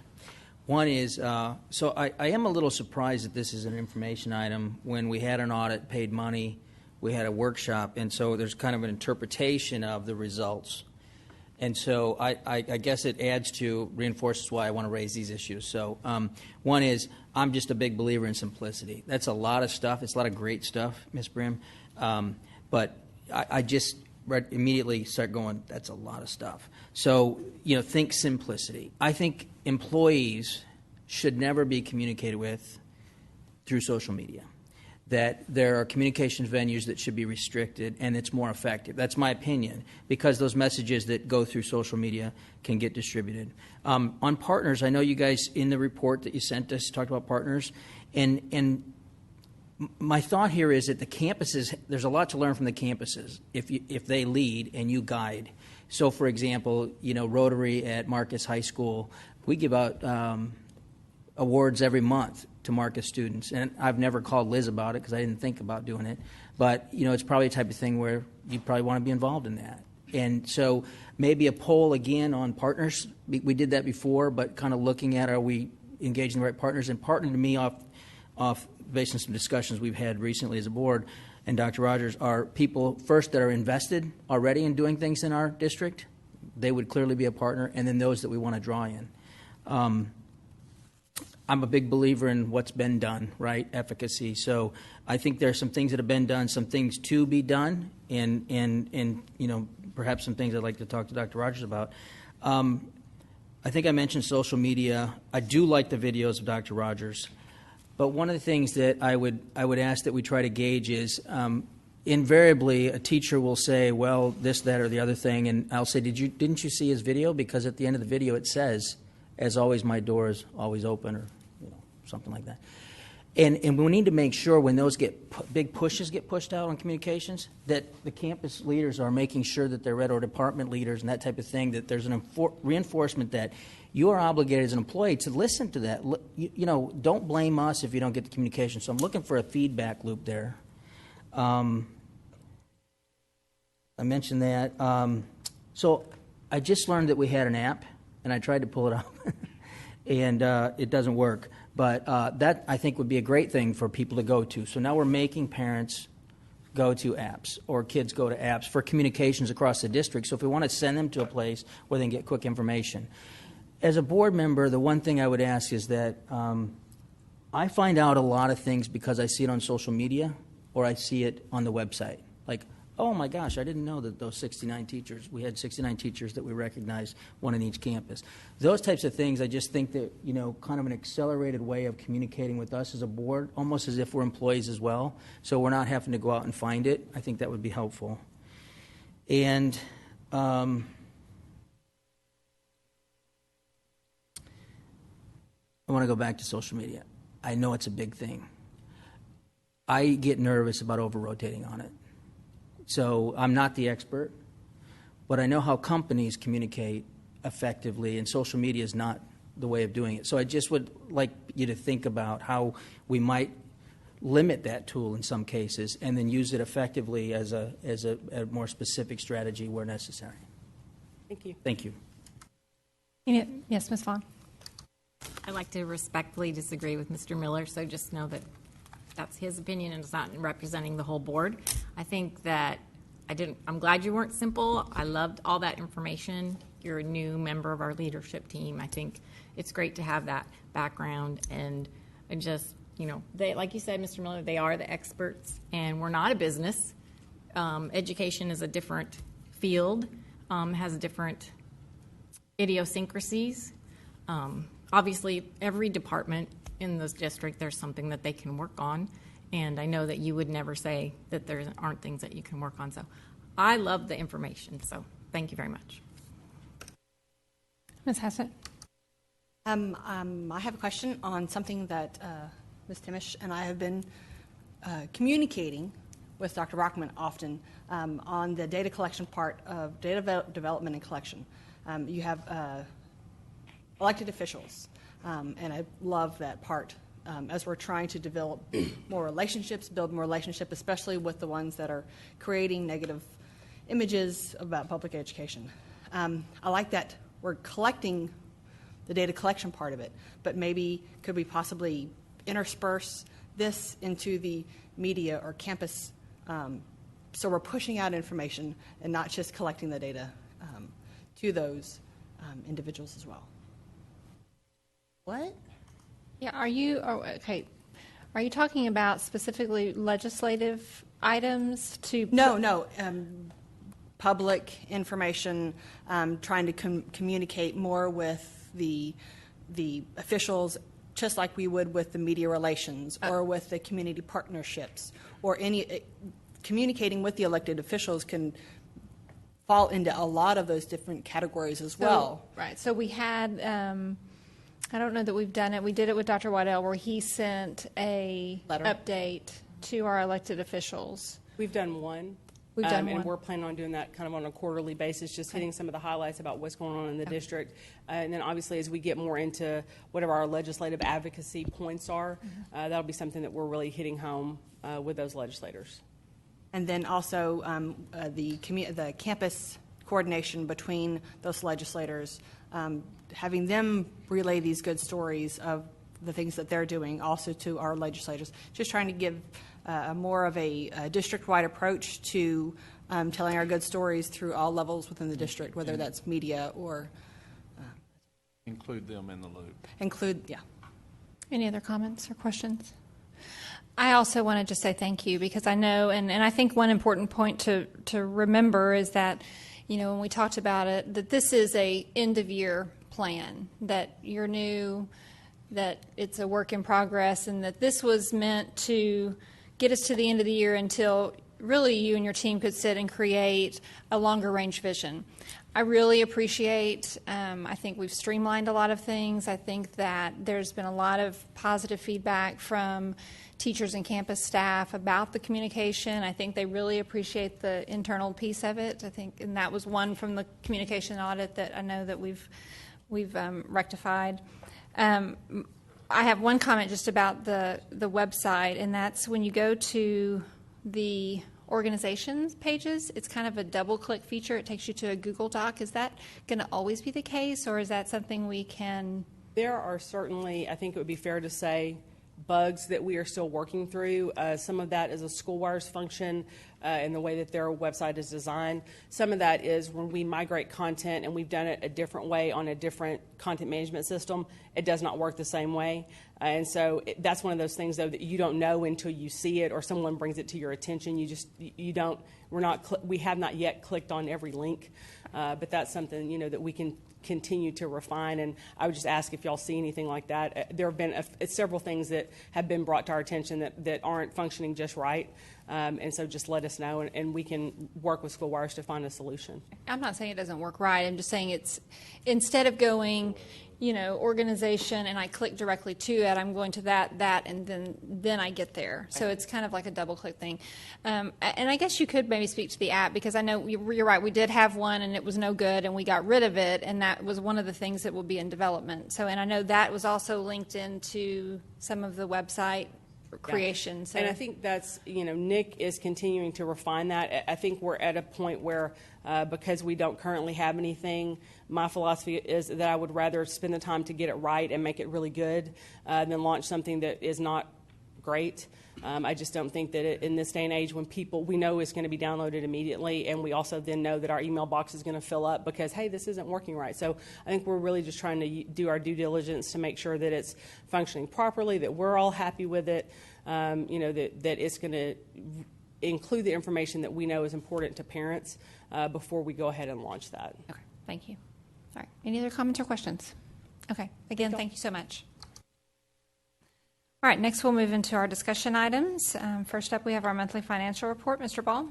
One is, so I am a little surprised that this is an information item. When we had an audit, paid money, we had a workshop, and so there's kind of an interpretation of the results. And so I guess it reinforces why I want to raise these issues. So one is, I'm just a big believer in simplicity. That's a lot of stuff. It's a lot of great stuff, Ms. Brim. But I just immediately start going, that's a lot of stuff. So, you know, think simplicity. I think employees should never be communicated with through social media. That there are communications venues that should be restricted, and it's more effective. That's my opinion, because those messages that go through social media can get distributed. On partners, I know you guys in the report that you sent us talked about partners, and my thought here is that the campuses, there's a lot to learn from the campuses if they lead and you guide. So, for example, you know, Rotary at Marcus High School, we give out awards every month to Marcus students. And I've never called Liz about it because I didn't think about doing it. But, you know, it's probably a type of thing where you probably want to be involved in that. And so maybe a poll again on partners. We did that before, but kind of looking at, are we engaging the right partners? And partnering to me off based on some discussions we've had recently as a board, and Dr. Rogers, are people first that are invested already in doing things in our district. They would clearly be a partner, and then those that we want to draw in. I'm a big believer in what's been done, right? Efficacy. So I think there are some things that have been done, some things to be done, and you know, perhaps some things I'd like to talk to Dr. Rogers about. I think I mentioned social media. I do like the videos of Dr. Rogers. But one of the things that I would ask that we try to gauge is, invariably a teacher will say, well, this, that, or the other thing, and I'll say, didn't you see his video? Because at the end of the video it says, as always, my door is always open, or you know, something like that. And we need to make sure when those big pushes get pushed out on communications, that the campus leaders are making sure that they're read, or department leaders and that type of thing, that there's an reinforcement that you are obligated as an employee to listen to that. You know, don't blame us if you don't get the communication. So I'm looking for a feedback loop there. I mentioned that. So I just learned that we had an app and I tried to pull it up, and it doesn't work. But that, I think, would be a great thing for people to go to. So now we're making parents go to apps, or kids go to apps for communications across the district. So if we want to send them to a place where they can get quick information. As a board member, the one thing I would ask is that I find out a lot of things because I see it on social media or I see it on the website. Like, oh my gosh, I didn't know that those 69 teachers, we had 69 teachers that we recognized, one in each campus. Those types of things, I just think that, you know, kind of an accelerated way of communicating with us as a board, almost as if we're employees as well, so we're not having to go out and find it. I think that would be helpful. And I want to go back to social media. I know it's a big thing. I get nervous about over-rotating on it. So I'm not the expert, but I know how companies communicate effectively, and social media is not the way of doing it. So I just would like you to think about how we might limit that tool in some cases and then use it effectively as a more specific strategy where necessary. Thank you. Thank you. Yes, Ms. Vaughn. I'd like to respectfully disagree with Mr. Miller, so just know that that's his opinion and it's not representing the whole board. I think that I'm glad you weren't simple. I loved all that information. You're a new member of our leadership team. I think it's great to have that background, and just, you know, they, like you said, Mr. Miller, they are the experts, and we're not a business. Education is a different field, has different idiosyncrasies. Obviously, every department in this district, there's something that they can work on, and I know that you would never say that there aren't things that you can work on. So I love the information, so thank you very much. Ms. Hassett. I have a question on something that Ms. Timish and I have been communicating with Dr. Brockman often on the data collection part of data development and collection. You have elected officials, and I love that part as we're trying to develop more relationships, build more relationship, especially with the ones that are creating negative images about public education. I like that we're collecting the data collection part of it, but maybe could we possibly intersperse this into the media or campus so we're pushing out information and not just collecting the data to those individuals as well. What? Yeah, are you talking about specifically legislative items to? No, public information, trying to communicate more with the officials, just like we would with the media relations or with the community partnerships, or any communicating with the elected officials can fall into a lot of those different categories as well. Right. So we had, I don't know that we've done it. We did it with Dr. Waddell, where he sent a Letter. update to our elected officials. We've done one. We've done and one. we're planning on doing that kind of on a quarterly basis, just hitting some of the highlights about what's going on in the district. And then obviously as we get more into whatever our legislative advocacy points are, that'll be something that we're really hitting home with those legislators. And then also the campus coordination between those legislators, having them relay these good stories of the things that they're doing also to our legislators, just trying to give more of a district-wide approach to telling our good stories through all levels within the district, whether that's media or Include them in the loop. Any other comments or questions? I also want to just say thank you, because I know, and I think one important point to remember is that, you know, when we talked about it, that this is a end-of-year plan, that you're new, that it's a work in progress, and that this was meant to get us to the end of the year until really you and your team could sit and create a longer range vision. I really appreciate, I think we've streamlined a lot of things. I think that there's been a lot of positive feedback from teachers and campus staff about the communication. I think they really appreciate the internal piece of it. I think, and that was one from the communication audit that I know that we've rectified. I have one comment just about the website, and that's when you go to the organizations pages. It's kind of a double-click feature. It takes you to a Google Doc. Is that going to always be the case, or is that something we can? There are certainly, I think it would be fair to say, bugs that we are still working through. Some of that is a SchoolWire's function in the way that their website is designed. Some of that is when we migrate content and we've done it a different way on a different content management system, it does not work the same way. And so that's one of those things, though, that you don't know until you see it or someone brings it to your attention. We have not yet clicked on every link, but that's something, that we can continue to refine. And I would just ask if y'all see anything like that. There have been several things that have been brought to our attention that aren't functioning just right. And so just let us know, and we can work with SchoolWires to find a solution. I'm not saying it doesn't work right. I'm just saying it's, instead of going, organization, and I click directly to it, I'm going to that, and then I get there. So it's kind of like a double-click thing. And I guess you could maybe speak to the app, because I know you're right. We did have one, and it was no good, and we got rid of it, and that was one of the things that will be in development. So, and I know that was also linked into some of the website creation. Yeah. So. And I think that's, Nick is continuing to refine that. I think we're at a point where, because we don't currently have anything, my philosophy is that I would rather spend the time to get it right and make it really good than launch something that is not great. I just don't think that in this day and age, when we know it's going to be downloaded immediately, and we also then know that our email box is going to fill up because, hey, this isn't working right. So I think we're really just trying to do our due diligence to make sure that it's functioning properly, that we're all happy with it, that it's going to include the information that we know is important to parents before we go ahead and launch that. Okay, thank you. All right, any other comments or questions? Okay, again, thank you so much. All right, next we'll move into our discussion items. First up, we have our monthly financial report. Mr. Ball.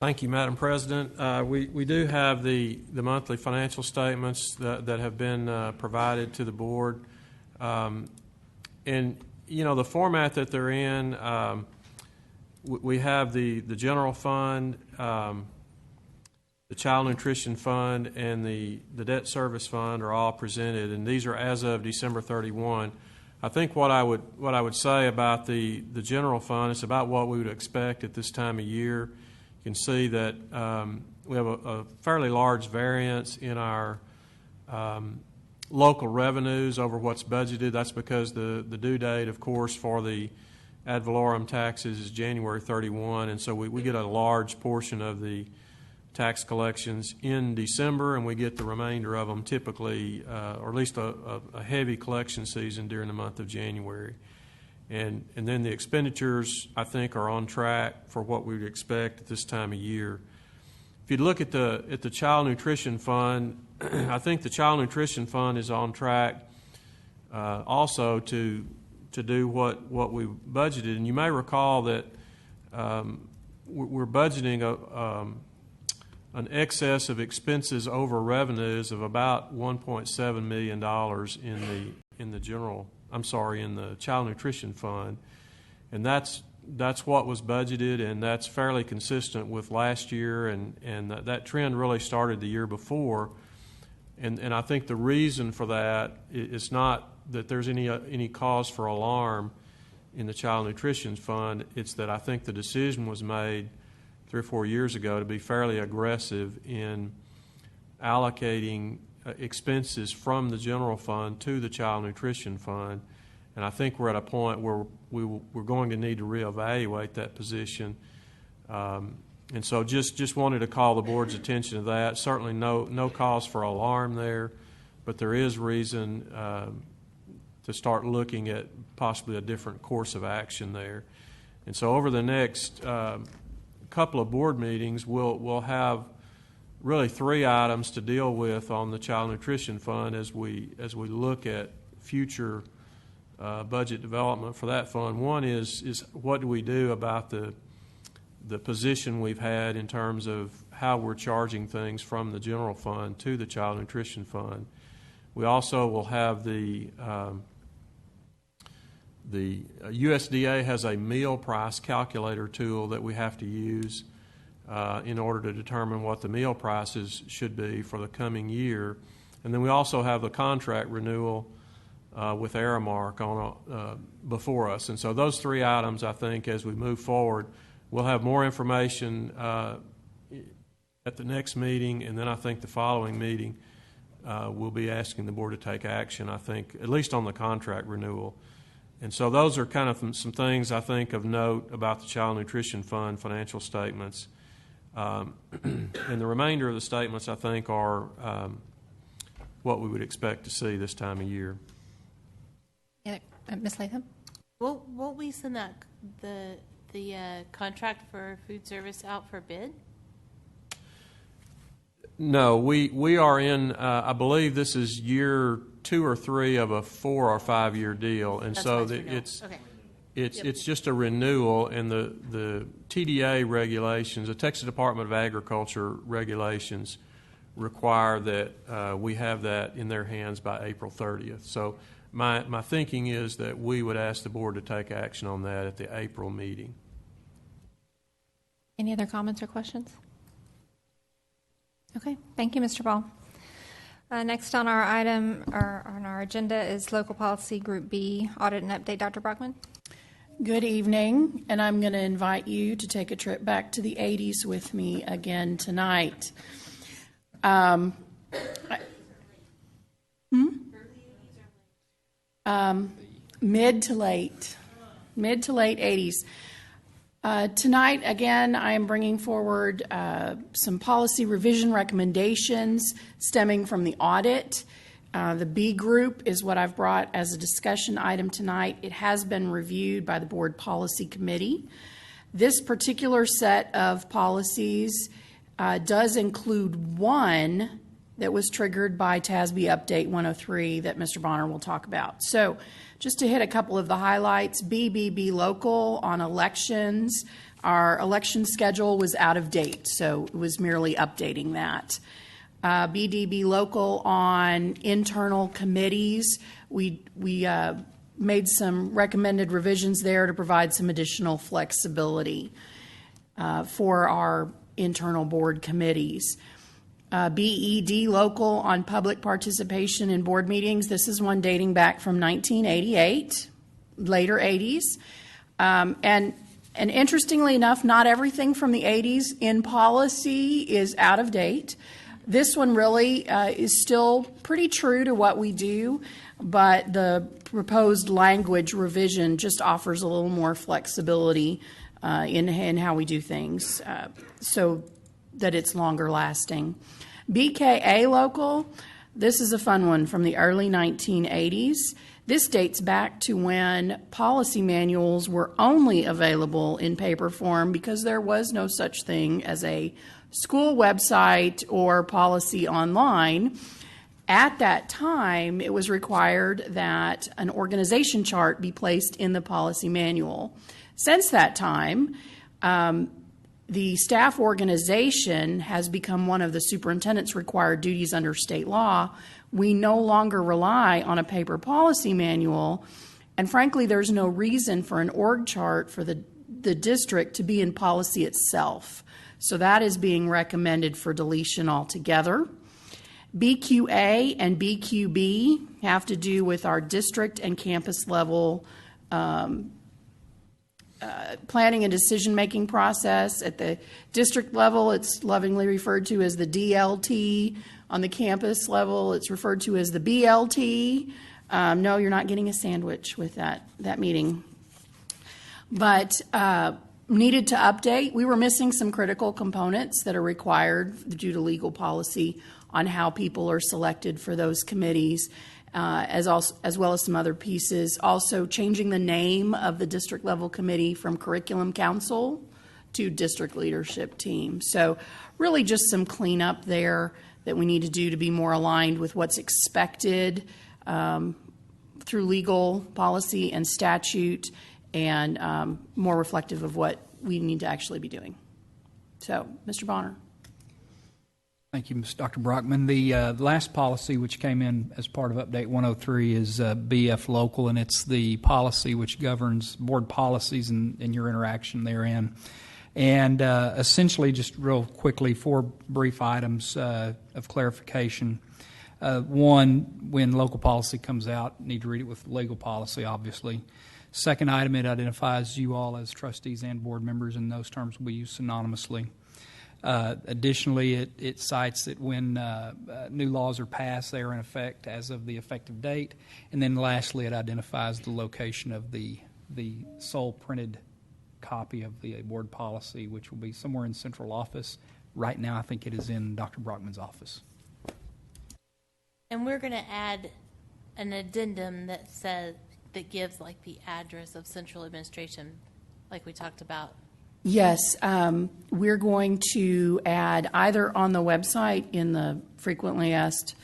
Thank you, Madam President. We do have the monthly financial statements that have been provided to the board. And, the format that they're in, we have the general fund, the Child Nutrition Fund, and the Debt Service Fund are all presented, and these are as of December 31. I think what I would say about the general fund is about what we would expect at this time of year. You can see that we have a fairly large variance in our local revenues over what's budgeted. That's because the due date, of course, for the ad valorem taxes is January 31, and so we get a large portion of the tax collections in December, and we get the remainder of them typically, or at least a heavy collection season during the month of January. And then the expenditures, I think, are on track for what we would expect at this time of year. If you look at the Child Nutrition Fund, I think the Child Nutrition Fund is on track also to do what we budgeted. And you may recall that we're budgeting an excess of expenses over revenues of about $1.7 million in the Child Nutrition Fund, and that's what was budgeted, and that's fairly consistent with last year, and that trend really started the year before, and I think the reason for that is not that there's any cause for alarm in the Child Nutrition Fund. It's that I think the decision was made 3 or 4 years ago to be fairly aggressive in allocating expenses from the general fund to the Child Nutrition Fund, and I think we're at a point where we're going to need to reevaluate that position. And so just wanted to call the board's attention to that. Certainly no cause for alarm there, but there is reason to start looking at possibly a different course of action there. And so over the next couple of board meetings, we'll have really 3 items to deal with on the Child Nutrition Fund as we look at future budget development for that fund. One is what do we do about the position we've had in terms of how we're charging things from the general fund to the Child Nutrition Fund. We also will have the USDA has a meal price calculator tool that we have to use in order to determine what the meal prices should be for the coming year. And then we also have the contract renewal with Aramark before us. And so those three items, I think, as we move forward, we'll have more information at the next meeting, and then I think the following meeting we'll be asking the board to take action, I think, at least on the contract renewal. And so those are kind of some things I think of note about the Child Nutrition Fund financial statements. And the remainder of the statements, I think, are what we would expect to see this time of year. Yeah, Ms. Latham? Won't we send the contract for food service out for bid? No, we are in, I believe this is year 2 or 3 of a 4 or 5 year deal. And That's so nice to know. Okay. it's just a renewal, and the TDA regulations, the Texas Department of Agriculture regulations, require that we have that in their hands by April 30th. So my thinking is that we would ask the board to take action on that at the April meeting. Any other comments or questions? Okay, thank you, Mr. Ball. Next on our item, or on our agenda, is Local Policy Group B, Audit and Update. Dr. Brockman? Good evening, and I'm going to invite you to take a trip back to the 80s with me again tonight. Mid to late 80s. Tonight, again, I am bringing forward some policy revision recommendations stemming from the audit. The B group is what I've brought as a discussion item tonight. It has been reviewed by the Board Policy Committee. This particular set of policies does include one that was triggered by TASB Update 103 that Mr. Bonner will talk about. So just to hit a couple of the highlights, BBB Local on elections. Our election schedule was out of date, so it was merely updating that. BDB Local on internal committees. We made some recommended revisions there to provide some additional flexibility for our internal board committees. BED Local on public participation in board meetings. This is one dating back from 1988, later 80s. And interestingly enough, not everything from the 80s in policy is out of date. This one really is still pretty true to what we do, but the proposed language revision just offers a little more flexibility in how we do things so that it's longer lasting. BKA Local, this is a fun one from the early 1980s. This dates back to when policy manuals were only available in paper form because there was no such thing as a school website or policy online. At that time, it was required that an organization chart be placed in the policy manual. Since that time, the staff organization has become one of the superintendent's required duties under state law. We no longer rely on a paper policy manual, and frankly, there's no reason for an org chart for the district to be in policy itself. So that is being recommended for deletion altogether. BQA and BQB have to do with our district and campus level planning and decision-making process. At the district level, it's lovingly referred to as the DLT. On the campus level, it's referred to as the BLT. No, you're not getting a sandwich with that meeting. But needed to update. We were missing some critical components that are required due to legal policy on how people are selected for those committees, as well as some other pieces. Also changing the name of the district level committee from Curriculum Council to District Leadership Team. So really just some cleanup there that we need to do to be more aligned with what's expected through legal policy and statute, and more reflective of what we need to actually be doing. So, Mr. Bonner. Thank you, Dr. Brockman. The last policy which came in as part of Update 103 is BF Local, and it's the policy which governs board policies and your interaction therein. And essentially, just real quickly, 4 brief items of clarification. One, when local policy comes out, need to read it with legal policy, obviously. Second item, it identifies you all as trustees and board members, and those terms will be used synonymously. Additionally, it cites that when new laws are passed, they are in effect as of the effective date. And then lastly, it identifies the location of the sole printed copy of the board policy, which will be somewhere in central office. Right now, I think it is in Dr. Brockman's office. And we're going to add an addendum that gives like the address of central administration, like we talked about. Yes, we're going to add either on the website in the frequently asked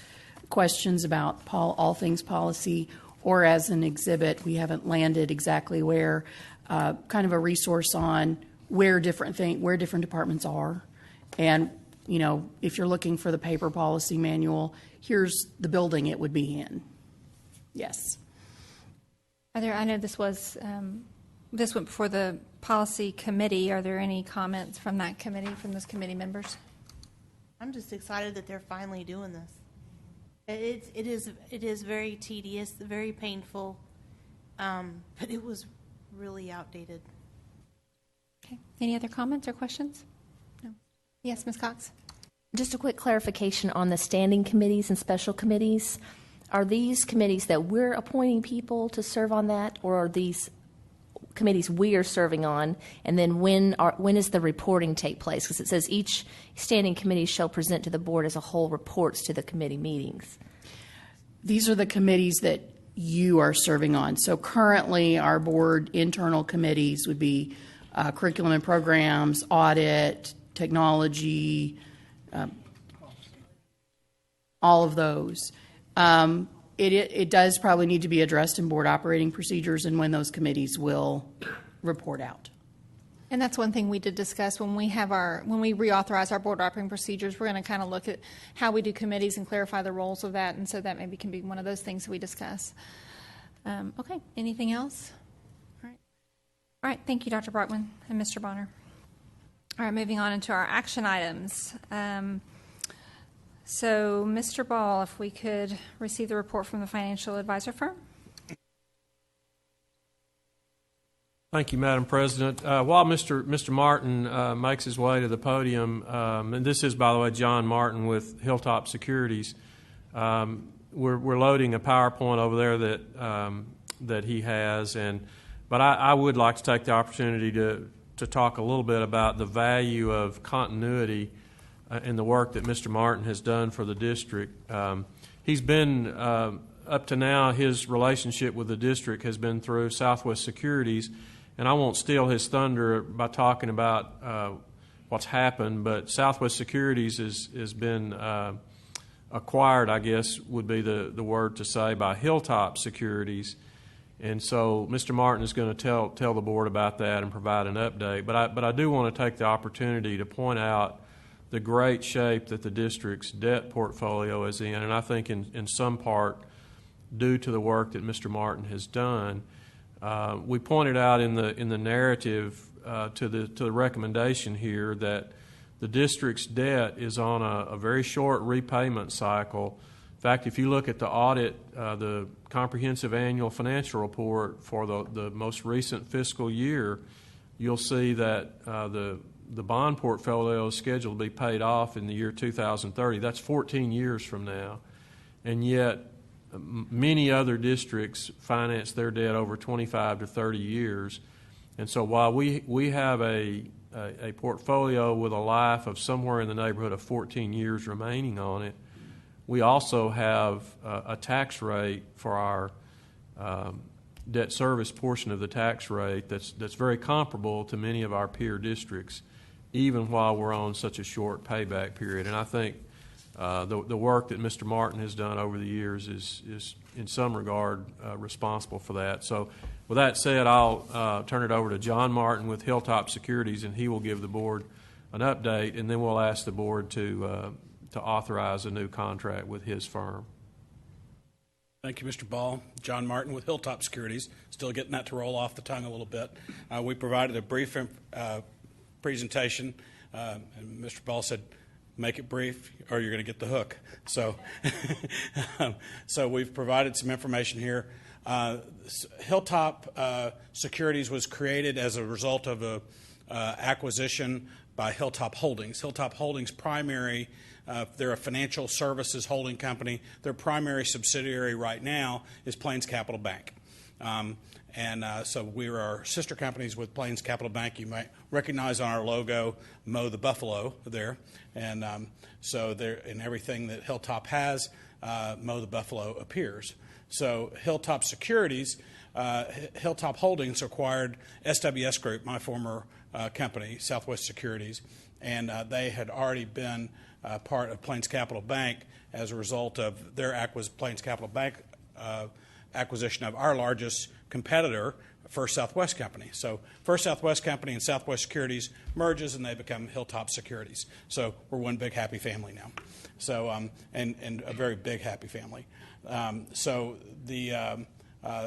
questions about all things policy, or as an exhibit. We haven't landed exactly where, kind of a resource on where different departments are. And, you know, if you're looking for the paper policy manual, here's the building it would be in. Yes. I know this went before the policy committee. Are there any comments from that committee, from those committee members? I'm just excited that they're finally doing this. It is very tedious, very painful, but it was really outdated. Okay. Any other comments or questions? No. Yes, Ms. Cox. Just a quick clarification on the standing committees and special committees. Are these committees that we're appointing people to serve on that, or are these committees we are serving on? And then when does the reporting take place? Because it says each standing committee shall present to the board as a whole reports to the committee meetings. These are the committees that you are serving on. So currently our board internal committees would be curriculum and programs, audit, technology, all of those. It does probably need to be addressed in board operating procedures and when those committees will report out. And that's one thing we did discuss when we reauthorize our board operating procedures. We're going to kind of look at how we do committees and clarify the roles of that, and so that maybe can be one of those things we discuss. Okay, anything else? All right, thank you, Dr. Brockman and Mr. Bonner. All right, moving on into our action items. So, Mr. Ball, if we could receive the report from the financial advisor firm. Thank you, Madam President. While Mr. Martin makes his way to the podium, and this is, by the way, John Martin with Hilltop Securities, we're loading a PowerPoint over there that he has, but I would like to take the opportunity to talk a little bit about the value of continuity in the work that Mr. Martin has done for the district. He's been, up to now, his relationship with the district has been through Southwest Securities, and I won't steal his thunder by talking about what's happened, but Southwest Securities has been acquired, I guess would be the word to say, by Hilltop Securities. And so Mr. Martin is going to tell the board about that and provide an update. But I do want to take the opportunity to point out the great shape that the district's debt portfolio is in, and I think in some part due to the work that Mr. Martin has done. We pointed out in the narrative to the recommendation here that the district's debt is on a very short repayment cycle. In fact, if you look at the audit, the comprehensive annual financial report for the most recent fiscal year, you'll see that the bond portfolio is scheduled to be paid off in the year 2030. That's 14 years from now. And yet, many other districts finance their debt over 25 to 30 years. And so while we have a portfolio with a life of somewhere in the neighborhood of 14 years remaining on it, we also have a tax rate for our debt service portion of the tax rate that's very comparable to many of our peer districts, even while we're on such a short payback period. And I think the work that Mr. Martin has done over the years is in some regard responsible for that. So with that said, I'll turn it over to John Martin with Hilltop Securities, and he will give the board an update, and then we'll ask the board to authorize a new contract with his firm. Thank you, Mr. Ball. John Martin with Hilltop Securities. Still getting that to roll off the tongue a little bit. We provided a brief presentation, and Mr. Ball said make it brief or you're going to get the hook. So, so we've provided some information here. Hilltop Securities was created as a result of a acquisition by Hilltop Holdings. Hilltop Holdings primary, they're a financial services holding company. Their primary subsidiary right now is Plains Capital Bank. So we are sister companies with Plains Capital Bank. You might recognize on our logo, Mo the Buffalo there. And so there, in everything that Hilltop has, Mo the Buffalo appears. So Hilltop Securities, Hilltop Holdings acquired SWS Group, my former company, Southwest Securities, and they had already been part of Plains Capital Bank as a result of their Plains Capital Bank acquisition of our largest competitor, First Southwest Company. So First Southwest Company and Southwest Securities merges, and they become Hilltop Securities. So we're one big happy family now. So and a very big happy family. So the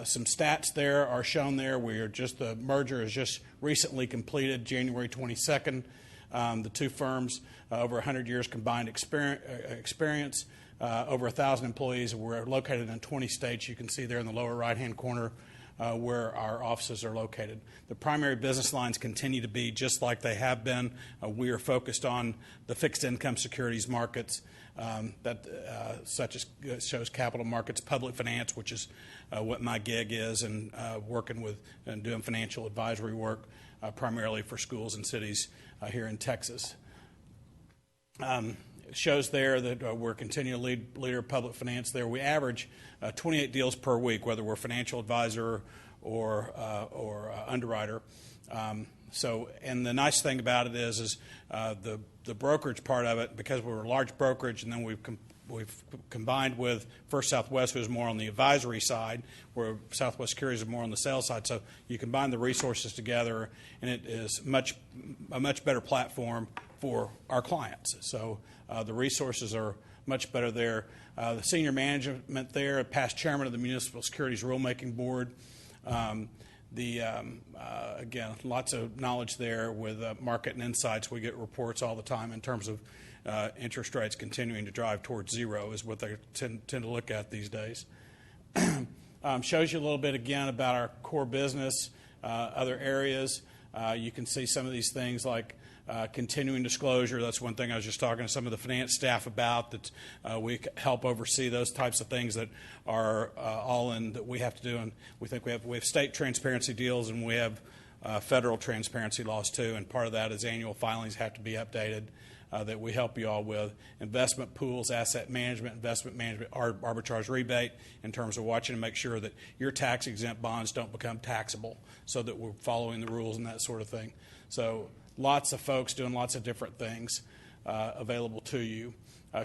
some stats there are shown there. The merger is just recently completed, January 22nd. The two firms, over 100 years combined experience, over 1,000 employees. We're located in 20 states. You can see there in the lower right-hand corner where our offices are located. The primary business lines continue to be just like they have been. We are focused on the fixed income securities markets, such as shows capital markets, public finance, which is what my gig is, and working with and doing financial advisory work primarily for schools and cities here in Texas. It shows there that we're continuing leader of public finance there. We average 28 deals per week, whether we're financial advisor or underwriter. And the nice thing about it is the brokerage part of it, because we're a large brokerage, and then we've combined with First Southwest, who's more on the advisory side, where Southwest Securities is more on the sales side. So you combine the resources together, and it is a much better platform for our clients. So the resources are much better there. The senior management there, past chairman of the Municipal Securities Rulemaking Board. Again, lots of knowledge there with market and insights. We get reports all the time in terms of interest rates continuing to drive towards zero is what they tend to look at these days. Shows you a little bit again about our core business, other areas. You can see some of these things like continuing disclosure. That's one thing I was just talking to some of the finance staff about, that we help oversee those types of things that are all in that we have to do. And we think we have state transparency deals, and we have federal transparency laws too. And part of that is annual filings have to be updated that we help you all with. Investment pools, asset management, investment management, arbitrage rebate, in terms of watching to make sure that your tax-exempt bonds don't become taxable, so that we're following the rules and that sort of thing. So lots of folks doing lots of different things available to you.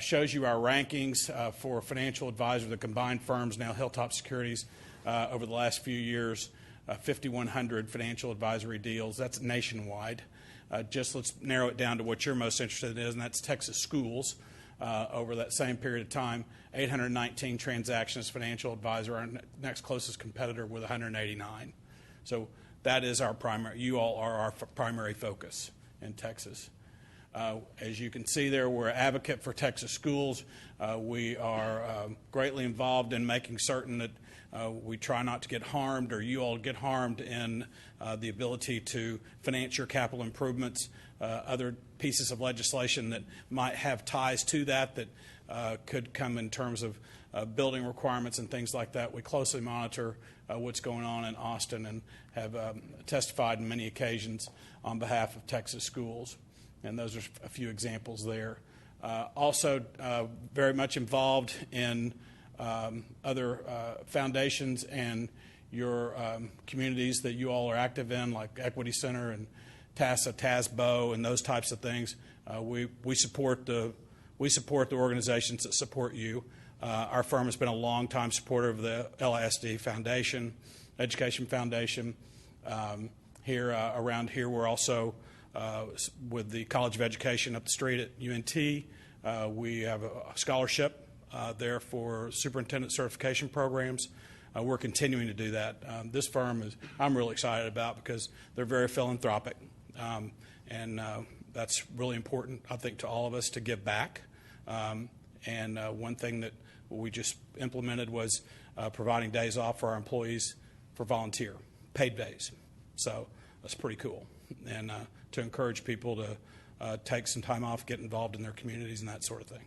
Shows you our rankings for financial advisor, the combined firms, now Hilltop Securities, over the last few years, 5,100 financial advisory deals. That's nationwide. Just let's narrow it down to what you're most interested in, and that's Texas schools. Over that same period of time, 819 transactions, financial advisor, our next closest competitor with 189. So that is our primary, you all are our primary focus in Texas. As you can see there, we're an advocate for Texas schools. We are greatly involved in making certain that we try not to get harmed, or you all get harmed in the ability to finance your capital improvements. Other pieces of legislation that might have ties to that could come in terms of building requirements and things like that. We closely monitor what's going on in Austin, and have testified on many occasions on behalf of Texas schools. And those are a few examples there. Also very much involved in other foundations and your communities that you all are active in, like Equity Center and TASA, TASBO, and those types of things. We support the organizations that support you. Our firm has been a long-time supporter of the LISD Foundation, Education Foundation. Around here, we're also with the College of Education up the street at UNT. We have a scholarship there for superintendent certification programs. We're continuing to do that. This firm I'm really excited about, because they're very philanthropic, and That's really important, I think, to all of us to give back. And one thing that we just implemented was providing days off for our employees for volunteer, paid days. So that's pretty cool. And to encourage people to take some time off, get involved in their communities and that sort of thing.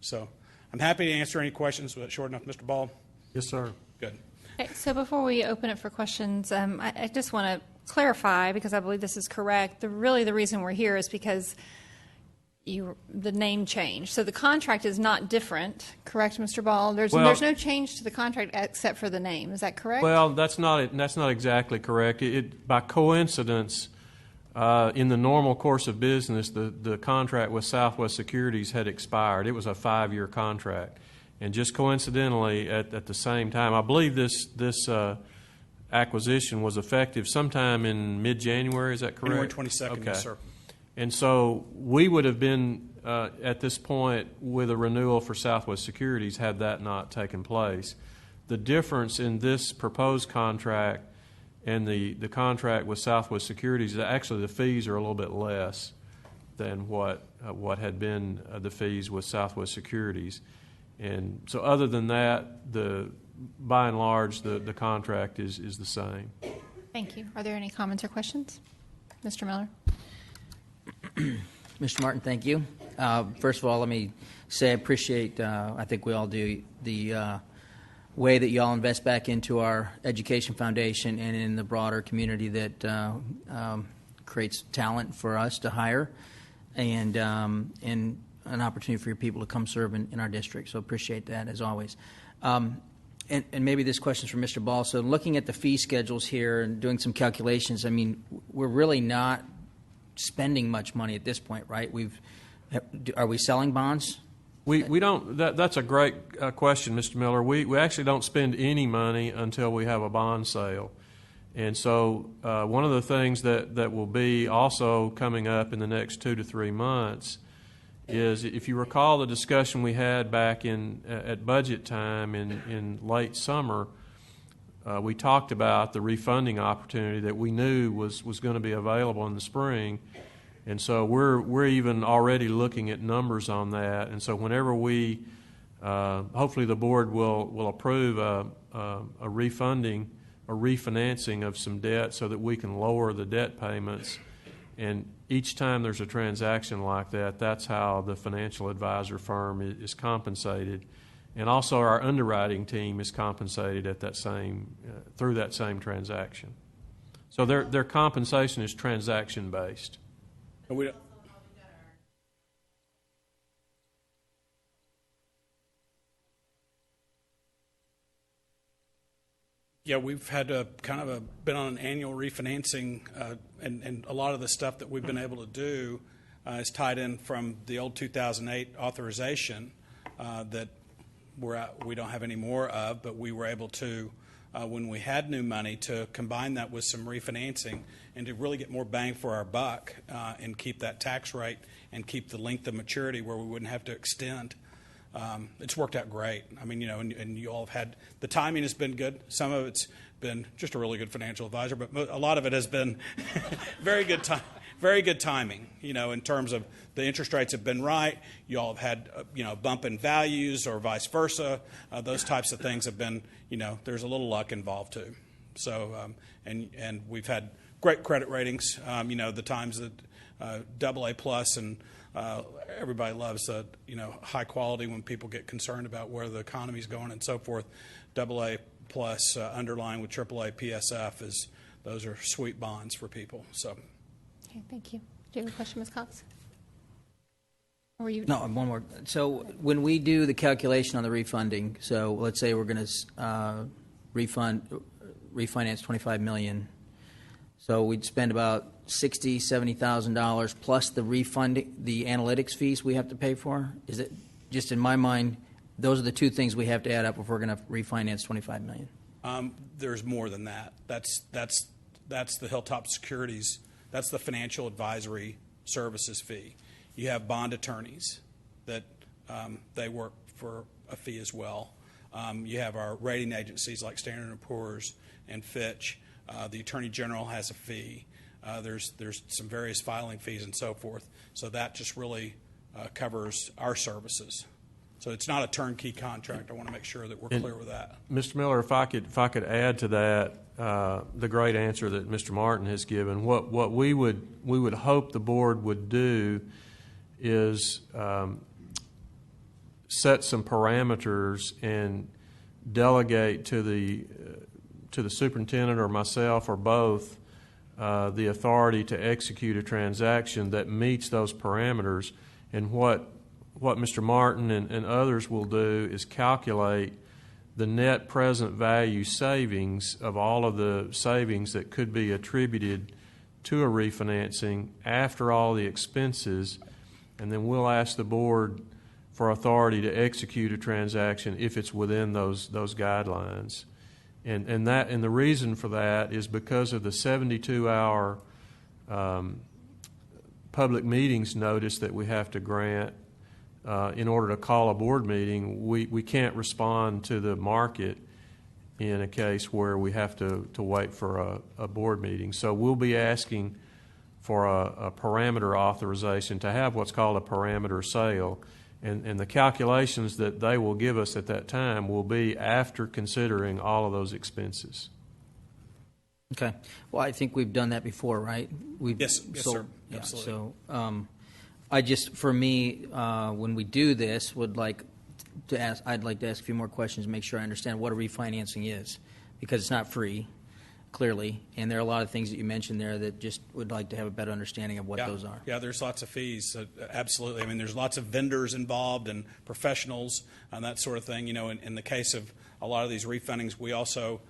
So I'm happy to answer any questions. Was that short enough, Mr. Ball? Yes, sir. Good. Okay, so before we open it for questions, I just want to clarify, because I believe this is correct. The reason we're here is because the name changed. So the contract is not different, correct, Mr. Ball? There's no change to the contract except for the name. Is that correct? Well, that's not exactly correct. By coincidence, in the normal course of business, the contract with Southwest Securities had expired. It was a 5-year contract. And just coincidentally, at the same time, I believe this acquisition was effective sometime in mid-January. Is that correct? January 22nd, okay. Yes, sir. And so we would have been at this point with a renewal for Southwest Securities had that not taken place. The difference in this proposed contract and the contract with Southwest Securities is actually the fees are a little bit less than what had been the fees with Southwest Securities. And so other than that, by and large, the contract is the same. Thank you. Are there any comments or questions? Mr. Miller? Mr. Martin, thank you. First of all, let me say I appreciate, I think we all do, the way that you all invest back into our education foundation and in the broader community that creates talent for us to hire and an opportunity for your people to come serve in our district. So appreciate that, as always. And maybe this question is for Mr. Ball. So looking at the fee schedules here and doing some calculations, I mean, we're really not spending much money at this point, right? Are we selling bonds? We don't. That's a great question, Mr. Miller. We actually don't spend any money until we have a bond sale, and so one of the things that will be also coming up in the next 2 to 3 months is, if you recall the discussion we had back at budget time in late summer. We talked about the refunding opportunity that we knew was going to be available in the spring, and so we're even already looking at numbers on that. And so whenever we, hopefully the board will approve a refunding or refinancing of some debt so that we can lower the debt payments. And each time there's a transaction like that, that's how the financial advisor firm is compensated. And also our underwriting team is compensated at that through that same transaction. So their compensation is transaction based. Yeah, we've had been on an annual refinancing, and a lot of the stuff that we've been able to do is tied in from the old 2008 authorization that we don't have any more of, but we were able to, when we had new money, to combine that with some refinancing and to really get more bang for our buck and keep that tax rate and keep the length of maturity where we wouldn't have to extend. It's worked out great. I mean, and you all have had, the timing has been good. Some of it's been just a really good financial advisor, but a lot of it has been very good time. Very good timing, in terms of the interest rates have been right. You all have had, bump in values or vice versa. Those types of things have been, there's a little luck involved too. So, and we've had great credit ratings. The times that AA plus and everybody loves high quality when people get concerned about where the economy's going and so forth. AA plus underlying with AAA PSF those are sweet bonds for people. So. Okay, thank you. Do you have a question, Ms. Cox? Or you? No, one more. So when we do the calculation on the refunding, so let's say we're going to refinance $25 million. So we'd spend about $60,000, $70,000 plus the refunding, the analytics fees we have to pay for. Is it just in my mind? Those are the two things we have to add up if we're going to refinance $25 million. There's more than that. That's the Hilltop Securities. That's the financial advisory services fee. You have bond attorneys that they work for a fee as well. You have our rating agencies like Standard & Poor's and Fitch. The Attorney General has a fee. There's some various filing fees and so forth. So that just really covers our services. So it's not a turnkey contract. I want to make sure that we're clear with that. Mr. Miller, if I could add to that the great answer that Mr. Martin has given, what we would hope the board would do is set some parameters and delegate to the superintendent or myself or both the authority to execute a transaction that meets those parameters. And what Mr. Martin and others will do is calculate the net present value savings of all of the savings that could be attributed to a refinancing after all the expenses, and then we'll ask the board for authority to execute a transaction if it's within those guidelines. And the reason for that is because of the 72-hour public meetings notice that we have to grant in order to call a board meeting. We can't respond to the market in a case where we have to wait for a board meeting. So we'll be asking for a parameter authorization to have what's called a parameter sale. And the calculations that they will give us at that time will be after considering all of those expenses. Okay. Well, I think we've done that before, right? Yes, sir. Yeah, Absolutely. so I just, for me, when we do this, I'd like to ask a few more questions to make sure I understand what a refinancing is, because it's not free, clearly, and there are a lot of things that you mentioned there that just would like to have a better understanding of what those are. Yeah, there's lots of fees. Absolutely. I mean, there's lots of vendors involved and professionals and that sort of thing. You know, in the case of a lot of these refundings, we also,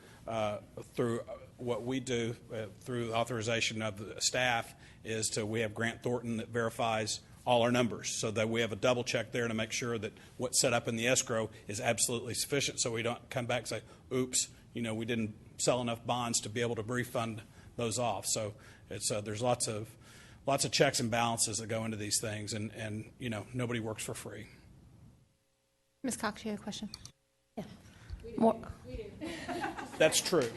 through what we do through authorization of the staff, is we have Grant Thornton that verifies all our numbers, so that we have a double check there to make sure that what's set up in the escrow is absolutely sufficient, so we don't come back and say, oops, you know, we didn't sell enough bonds to be able to refund those off. So it's there's lots of checks and balances that go into these things, and you know, nobody works for free. Ms. Cox, you had a question? Yeah. More. That's true.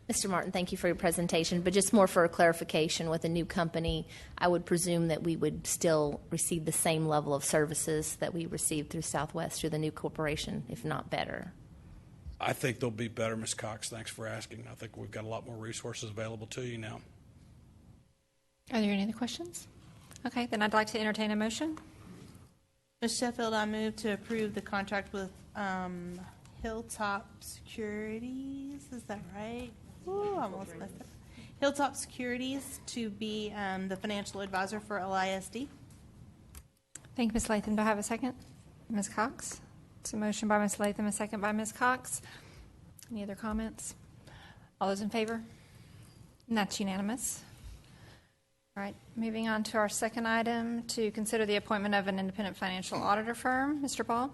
Mr. Martin, thank you for your presentation, but just more for a clarification, with a new company, I would presume that we would still receive the same level of services that we received through Southwest through the new corporation, if not better. I think they'll be better, Ms. Cox. Thanks for asking. I think we've got a lot more resources available to you now. Are there any other questions? Okay, then I'd like to entertain a motion. Ms. Sheffield, I move to approve the contract with Hilltop Securities. Is that right? Ooh, I almost messed up. Hilltop Securities to be the financial advisor for LISD. Thank you, Ms. Latham. Do I have a second? Ms. Cox? It's a motion by Ms. Latham, a second by Ms. Cox. Any other comments? All those in favor? And that's unanimous. All right, moving on to our second item, to consider the appointment of an independent financial auditor firm. Mr. Ball?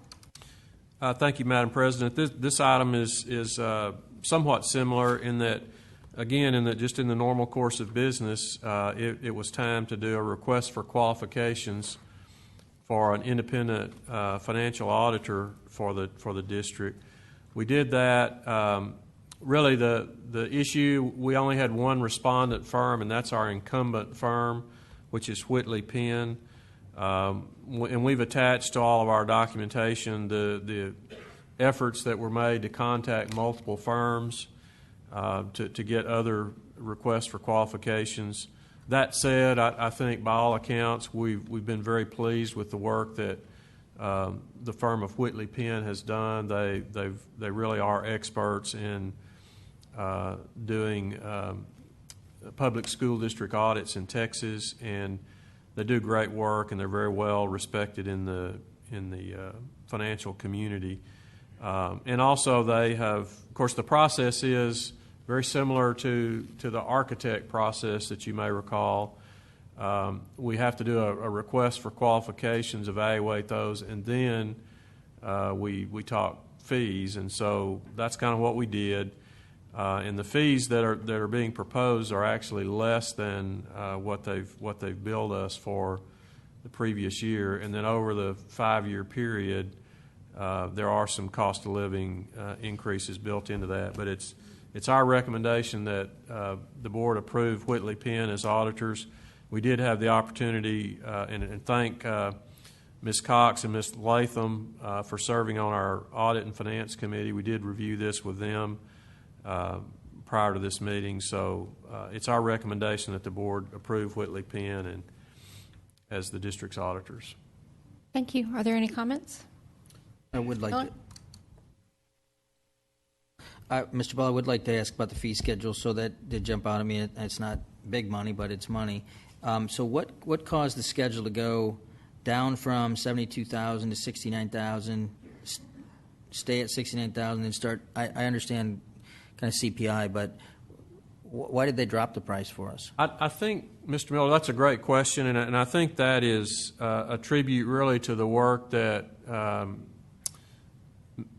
Thank you, Madam President. This item is somewhat similar in that, again, just in the normal course of business, it was time to do a request for qualifications for an independent financial auditor for the district. We did that. Really, the issue, we only had one respondent firm, and that's our incumbent firm, which is Whitley Penn. And we've attached to all of our documentation the efforts that were made to contact multiple firms to get other requests for qualifications. That said, I think by all accounts we've been very pleased with the work that the firm of Whitley Penn has done. They really are experts in doing public school district audits in Texas, and they do great work, and they're very well respected in the financial community. And also, they have, of course, the process is very similar to the architect process that you may recall. We have to do a request for qualifications, evaluate those, and then we talk fees. And so that's kind of what we did. And the fees that are being proposed are actually less than what they've billed us for the previous year. And then over the 5-year period, there are some cost of living increases built into that, but it's it's our recommendation that the board approve Whitley Penn as auditors. We did have the opportunity, and thank Ms. Cox and Ms. Latham for serving on our Audit and Finance Committee. We did review this with them prior to this meeting, so it's our recommendation that the board approve Whitley Penn and as the district's auditors. Thank you. Are there any comments? I would like Miller? Mr. Ball, I would like to ask about the fee schedule. So that did jump out at me. It's not big money, but it's money. So what caused the schedule to go down from 72,000 to 69,000, stay at 69,000, and start? I understand kind of CPI, but why did they drop the price for us? I think, Mr. Miller, that's a great question, and I think that is a tribute really to the work that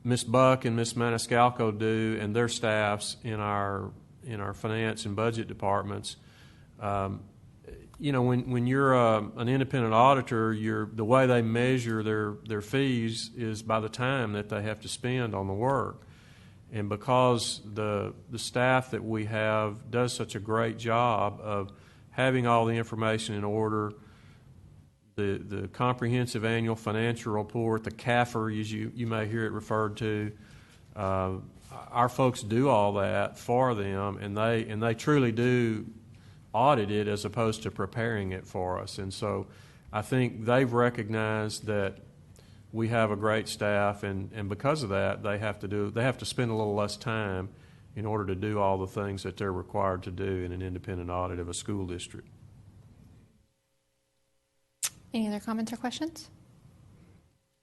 Ms. Buck and Ms. Maniscalco do and their staffs in our finance and budget departments. You know, when you're an independent auditor, the way they measure their fees is by the time that they have to spend on the work. And because the staff that we have does such a great job of having all the information in order, the comprehensive annual financial report, the CAFR, as you may hear it referred to, our folks do all that for them, and they truly do audit it as opposed to preparing it for us. And so I think they've recognized that we have a great staff, and because of that, they have to spend a little less time in order to do all the things that they're required to do in an independent audit of a school district. Any other comments or questions?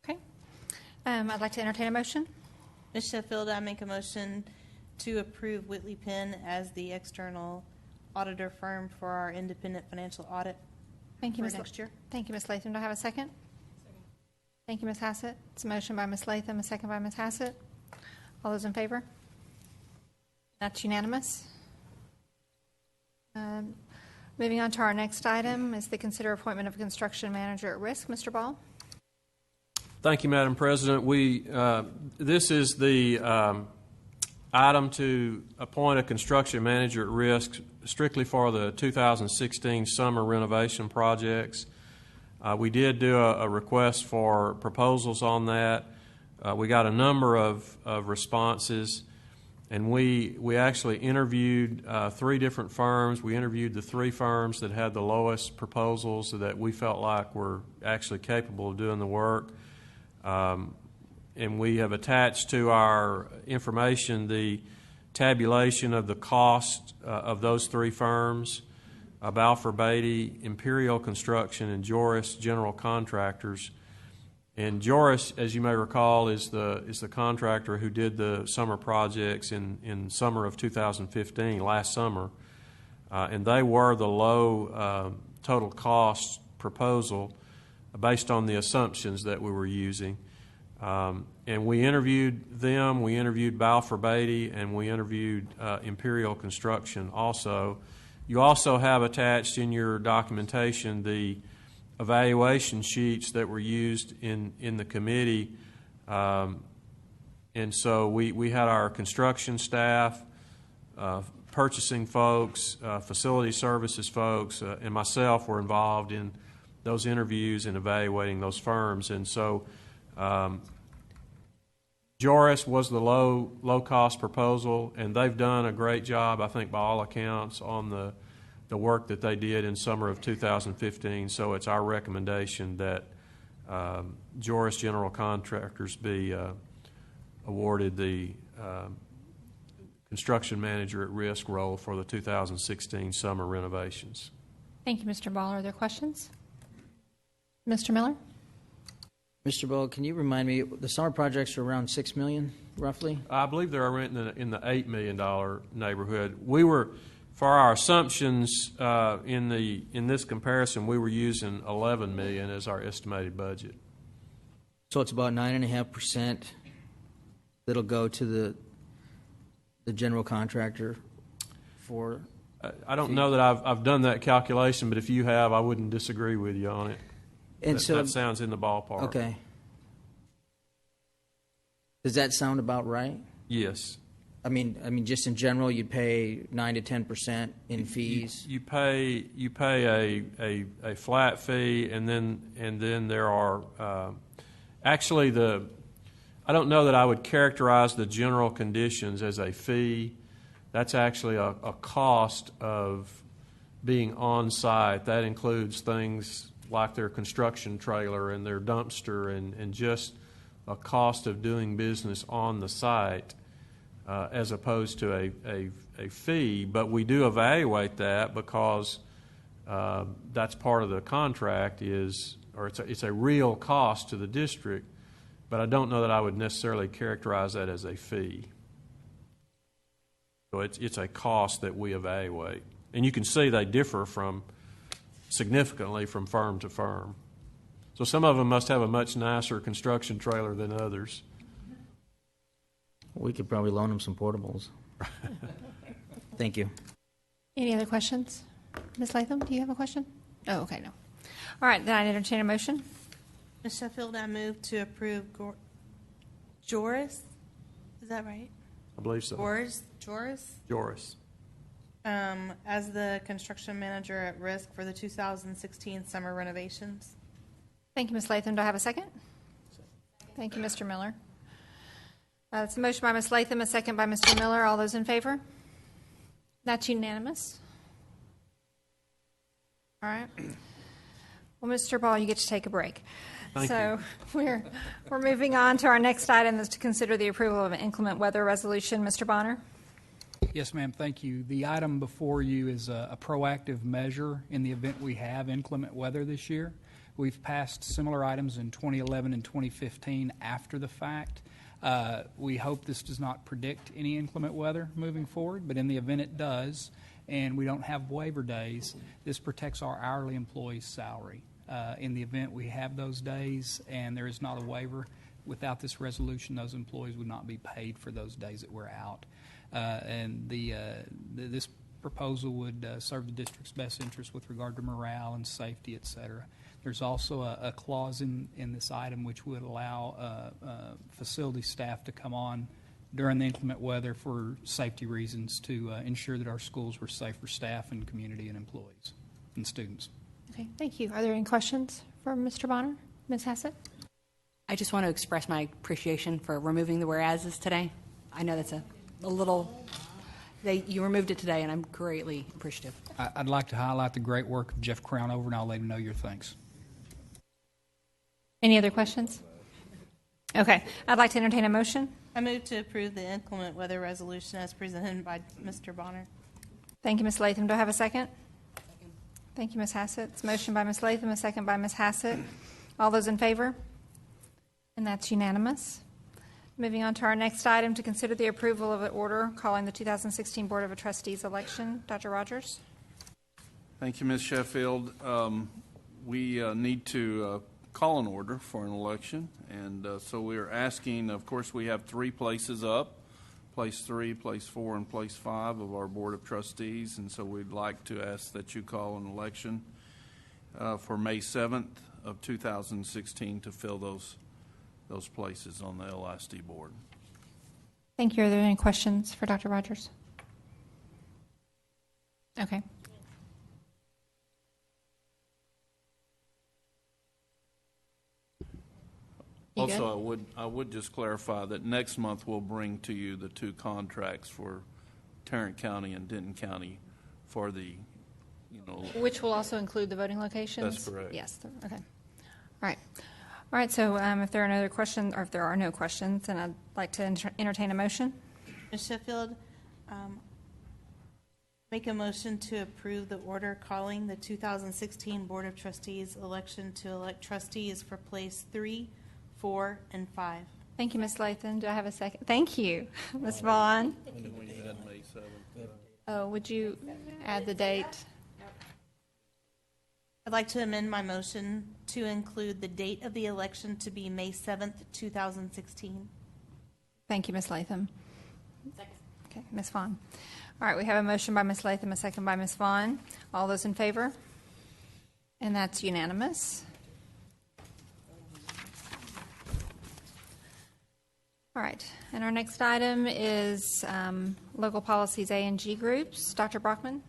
Okay. I'd like to entertain a motion. Ms. Sheffield, I make a motion to approve Whitley Penn as the external auditor firm for our independent financial audit. Thank you, for Ms. next year. Thank you, Ms. Latham. Do I have a second? Thank you, Ms. Hassett. It's a motion by Ms. Latham, a second by Ms. Hassett. All those in favor? That's unanimous. Moving on to our next item is the consider appointment of a construction manager at risk. Mr. Ball? Thank you, Madam President. This is the item to appoint a construction manager at risk strictly for the 2016 summer renovation projects. We did do a request for proposals on that. We got a number of responses, and we actually interviewed 3 different firms. We interviewed the 3 firms that had the lowest proposals that we felt like were actually capable of doing the work. And we have attached to our information the tabulation of the cost of those 3 firms, Balfour Beatty, Imperial Construction, and Joris General Contractors. And Joris, as you may recall, is the contractor who did the summer projects in summer of 2015, last summer. And they were the low total cost proposal based on the assumptions that we were using. And we interviewed them, we interviewed Balfour Beatty, and we interviewed Imperial Construction also. You also have attached in your documentation the evaluation sheets that were used in the committee. And so we had our construction staff, purchasing folks, facility services folks, and myself were involved in those interviews and evaluating those firms. And so Joris was the low cost proposal, and they've done a great job, I think, by all accounts, on the work that they did in summer of 2015. So it's our recommendation that Joris General Contractors be awarded the construction manager at risk role for the 2016 summer renovations. Thank you, Mr. Ball. Are there questions? Mr. Miller? Mr. Ball, can you remind me, the summer projects are around $6 million, roughly? I believe they're in the $8 million neighborhood. We were, for our assumptions in this comparison, we were using $11 million as our estimated budget. So it's about 9.5% that'll go to the general contractor for. I don't know that I've done that calculation, but if you have, I wouldn't disagree with you on it. And that sounds in the ballpark. Okay. Does that sound about right? Yes. I mean, just in general, you'd pay 9 to 10% in fees. You pay a flat fee, and then there are actually I don't know that I would characterize the general conditions as a fee. That's actually a cost of being on site. That includes things like their construction trailer and their dumpster and just a cost of doing business on the site as opposed to a fee. But we do evaluate that because that's part of the contract it's a real cost to the district, but I don't know that I would necessarily characterize that as a fee. So it's a cost that we evaluate. And you can see they differ significantly from firm to firm. So some of them must have a much nicer construction trailer than others. We could probably loan them some portables. Thank you. Any other questions? Ms. Latham, do you have a question? Oh, okay, no. All right, then I entertain a motion. Ms. Sheffield, I move to approve Joris. Is that right? I believe so. Joris? As the construction manager at risk for the 2016 summer renovations. Thank you, Ms. Latham. Do I have a second? Thank you, Mr. Miller. It's a motion by Ms. Latham, a second by Mr. Miller. All those in favor? That's unanimous. All right. Well, Mr. Ball, you get to take a break. Thank you. We're moving on to our next item is to consider the approval of an inclement weather resolution. Mr. Bonner? Yes, ma'am. Thank you. The item before you is a proactive measure in the event we have inclement weather this year. We've passed similar items in 2011 and 2015 after the fact. We hope this does not predict any inclement weather moving forward, but in the event it does, and we don't have waiver days, this protects our hourly employees' salary. In the event we have those days and there is not a waiver, without this resolution, those employees would not be paid for those days that we're out. This proposal would serve the district's best interest with regard to morale and safety, et cetera. There's also a clause in this item which would allow facility staff to come on during the inclement weather for safety reasons to ensure that our schools were safe for staff and community and employees and students. Okay, thank you. Are there any questions for Mr. Bonner? Ms. Hassett? I just want to express my appreciation for removing the whereases today. I know that's a little, you removed it today, and I'm greatly appreciative. I'd like to highlight the great work of Jeff Crownover, and I'll let him know your thanks. Any other questions? Okay, I'd like to entertain a motion. I move to approve the inclement weather resolution as presented by Mr. Bonner. Thank you, Ms. Latham. Do I have a second? Thank you, Ms. Hassett. It's a motion by Ms. Latham, a second by Ms. Hassett. All those in favor? And that's unanimous. Moving on to our next item, to consider the approval of an order calling the 2016 Board of Trustees election. Dr. Rogers? Thank you, Ms. Sheffield. We need to call an order for an election, and so we are asking, of course, we have 3 places up, place 3, place 4, and place 5 of our Board of Trustees, and so we'd like to ask that you call an election for May 7th of 2016 to fill those places on the LISD board. Thank you. Are there any questions for Dr. Rogers? Okay. Also, I would just clarify that next month we'll bring to you the 2 contracts for Tarrant County and Denton County for the, Which will also include the voting locations? That's correct. Yes. Okay. All right. All right. So if there are no other questions, or if there are no questions, then I'd like to entertain a motion. Ms. Sheffield, make a motion to approve the order calling the 2016 Board of Trustees election to elect trustees for place 3, 4, and 5. Thank you, Ms. Latham. Do I have a second? Thank you, Ms. Vaughn. Oh, would you add the date? I'd like to amend my motion to include the date of the election to be May 7th, 2016. Thank you, Ms. Latham. Okay, Ms. Vaughn. All right, we have a motion by Ms. Latham, a second by Ms. Vaughn. All those in favor? And that's unanimous. All right, and our next item is local policies A and G groups. Dr. Brockman?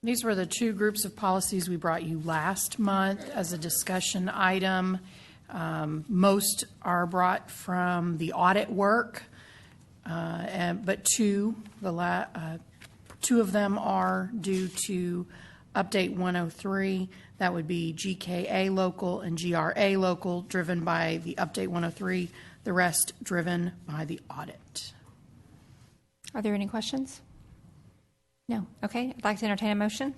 These were the two groups of policies we brought you last month as a discussion item. Most are brought from the audit work, but two of them are due to Update 103. That would be GKA local and GRA local, driven by the Update 103, the rest driven by the audit. Are there any questions? No. Okay, I'd like to entertain a motion.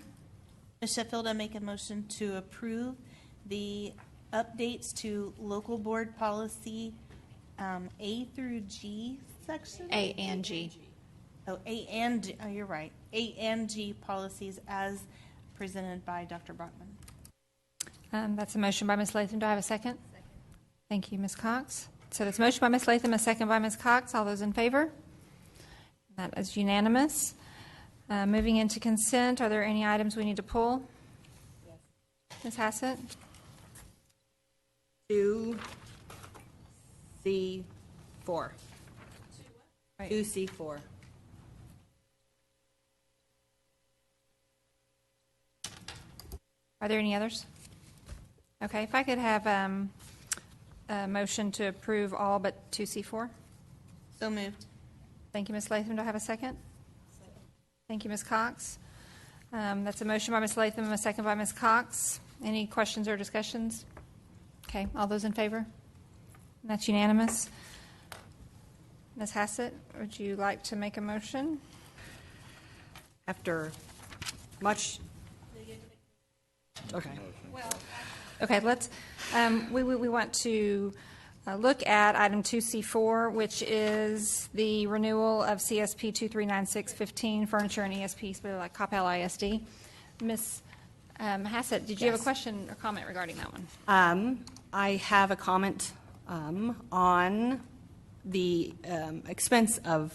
Ms. Sheffield, I make a motion to approve the updates to local board policy A through G section? A and G. Oh, A and G. Oh, you're right. A and G policies as presented by Dr. Brockman. That's a motion by Ms. Latham. Do I have a second? Thank you, Ms. Cox. So that's a motion by Ms. Latham, a second by Ms. Cox. All those in favor? That is unanimous. Moving into consent, are there any items we need to pull? Yes. Ms. Hassett? 2C4. 2C4. Are there any others? Okay, if I could have a motion to approve all but 2C4. So moved. Thank you, Ms. Latham. Do I have a second? Thank you, Ms. Cox. That's a motion by Ms. Latham, a second by Ms. Cox. Any questions or discussions? Okay, all those in favor? That's unanimous. Ms. Hassett, would you like to make a motion? After much. Okay. Okay, let's, we want to look at item 2C4, which is the renewal of CSP 239615, furniture and ESP, so like Coppell ISD. Ms. Hassett, did you have a question or comment regarding that one? I have a comment on the expense of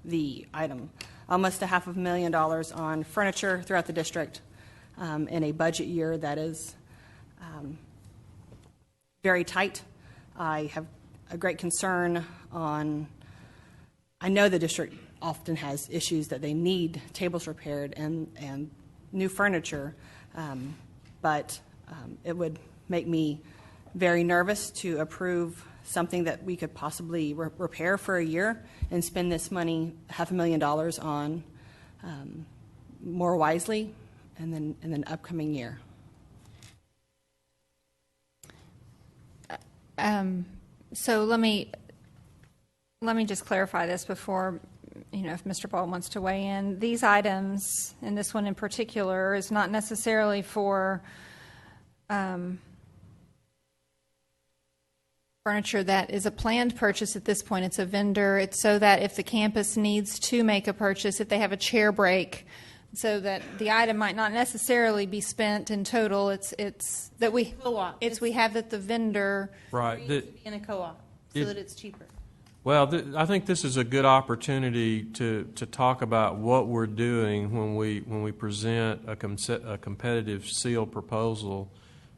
the item. Almost $500,000 on furniture throughout the district in a budget year that is very tight. I have a great concern on, I know the district often has issues that they need tables repaired and new furniture, but it would make me very nervous to approve something that we could possibly repair for a year and spend this money, $500,000 on more wisely and then upcoming year. So let me just clarify this before, if Mr. Ball wants to weigh in. These items, and this one in particular, is not necessarily for furniture that is a planned purchase at this point. It's a vendor. It's so that if the campus needs to make a purchase, if they have a chair break, so that the item might not necessarily be spent in total. It's that we Co-op. we have that the vendor Right. In a co-op so that it's cheaper. Well, I think this is a good opportunity to talk about what we're doing when we present a competitive seal proposal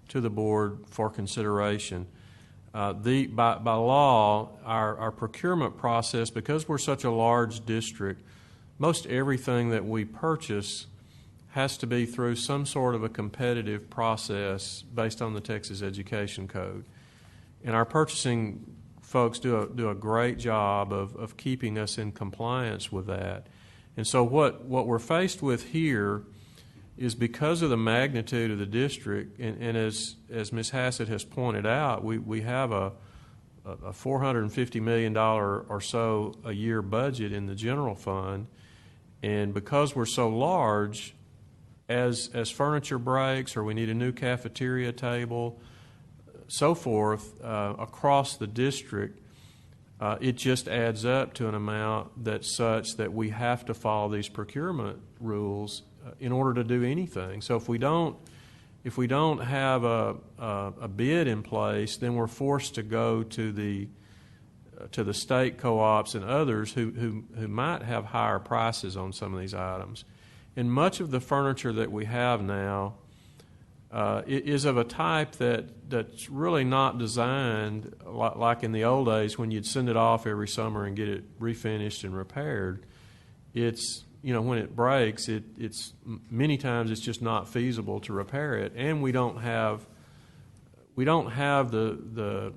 to the board for consideration. By law, our procurement process, because we're such a large district, most everything that we purchase has to be through some sort of a competitive process based on the Texas Education Code. And our purchasing folks do a great job of keeping us in compliance with that. And so what we're faced with here is, because of the magnitude of the district, and as Ms. Hassett has pointed out, we have a $450 million or so a year budget in the general fund. And because we're so large, as furniture breaks or we need a new cafeteria table, so forth, across the district, it just adds up to an amount that's such that we have to follow these procurement rules in order to do anything. So if we don't have a bid in place, then we're forced to go to the state co-ops and others who might have higher prices on some of these items. And much of the furniture that we have now is of a type that's really not designed like in the old days when you'd send it off every summer and get it refinished and repaired. It's, when it breaks, it's many times it's just not feasible to repair it, and we don't have the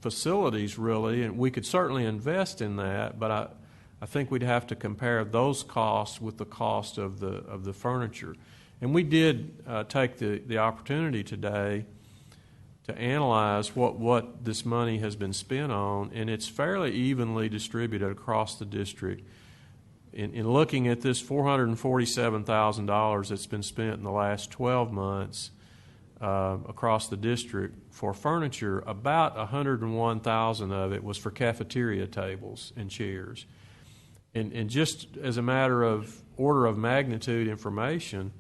facilities really, and we could certainly invest in that, but I think we'd have to compare those costs with the cost of the furniture. And we did take the opportunity today to analyze what this money has been spent on, and it's fairly evenly distributed across the district. In looking at this $447,000 that's been spent in the last 12 months across the district for furniture, about $101,000 of it was for cafeteria tables and chairs. And just as a matter of order of magnitude information,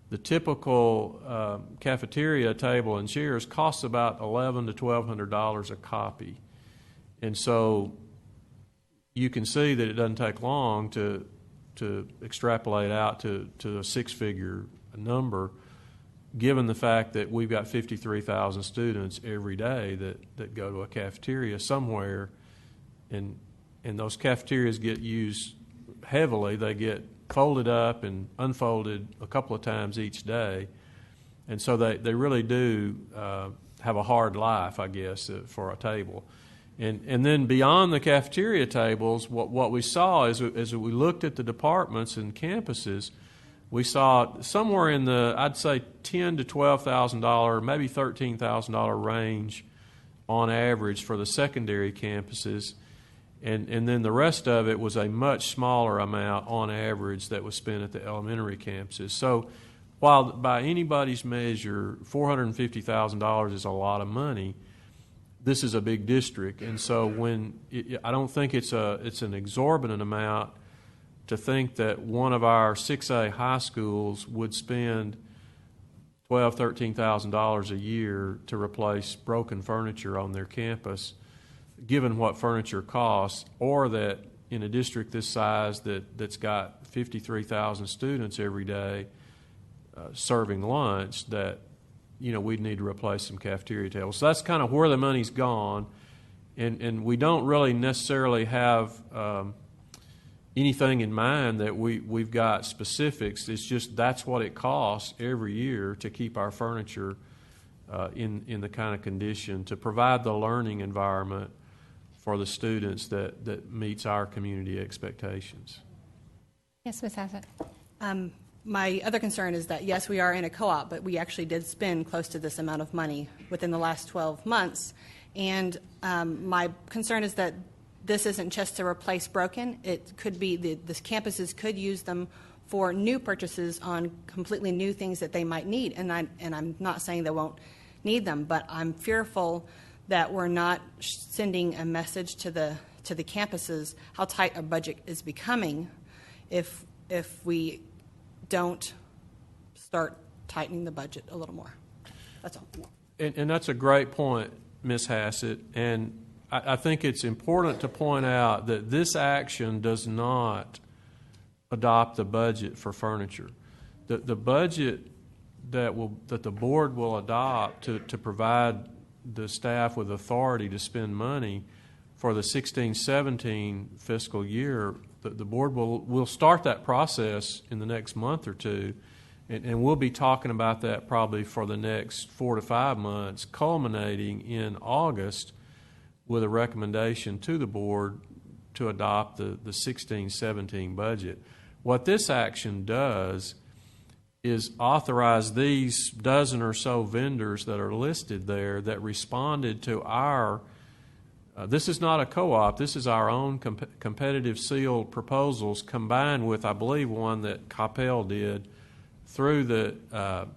the typical cafeteria table and chairs costs about $1,100 to $1,200 a copy. And so you can see that it doesn't take long to extrapolate out to a six-figure number, given the fact that we've got 53,000 students every day that go to a cafeteria somewhere, and those cafeterias get used heavily. They get folded up and unfolded a couple of times each day, and so they really do have a hard life, I guess, for a table. And then beyond the cafeteria tables, what we saw is as we looked at the departments and campuses, we saw somewhere in the, I'd say, $10,000 to $12,000, maybe $13,000 range on average for the secondary campuses. And then the rest of it was a much smaller amount on average that was spent at the elementary campuses. So while by anybody's measure, $450,000 is a lot of money, this is a big district. And so I don't think it's an exorbitant amount to think that one of our 6A high schools would spend $12,000, $13,000 a year to replace broken furniture on their campus, given what furniture costs, or that in a district this size that's got 53,000 students every day serving lunch, that we'd need to replace some cafeteria tables. So that's kind of where the money's gone, and we don't really necessarily have anything in mind that we've got specifics. It's just that's what it costs every year to keep our furniture in the kind of condition to provide the learning environment for the students that meets our community expectations. Yes, Ms. Hassett. My other concern is that, yes, we are in a co-op, but we actually did spend close to this amount of money within the last 12 months. And my concern is that this isn't just to replace broken. It could be the campuses could use them for new purchases on completely new things that they might need. And I'm not saying they won't need them, but I'm fearful that we're not sending a message to the campuses how tight our budget is becoming if we don't start tightening the budget a little more. That's all. And that's a great point, Ms. Hassett. And I think it's important to point out that this action does not adopt the budget for furniture. The budget that the board will adopt to provide the staff with authority to spend money for the 16-17 fiscal year, the board will start that process in the next month or two, and we'll be talking about that probably for the next 4 to 5 months, culminating in August with a recommendation to the board to adopt the 16-17 budget. What this action does is authorize these dozen or so vendors that are listed there that responded to our this is not a co-op, this is our own competitive sealed proposals combined with, I believe, one that Capel did through the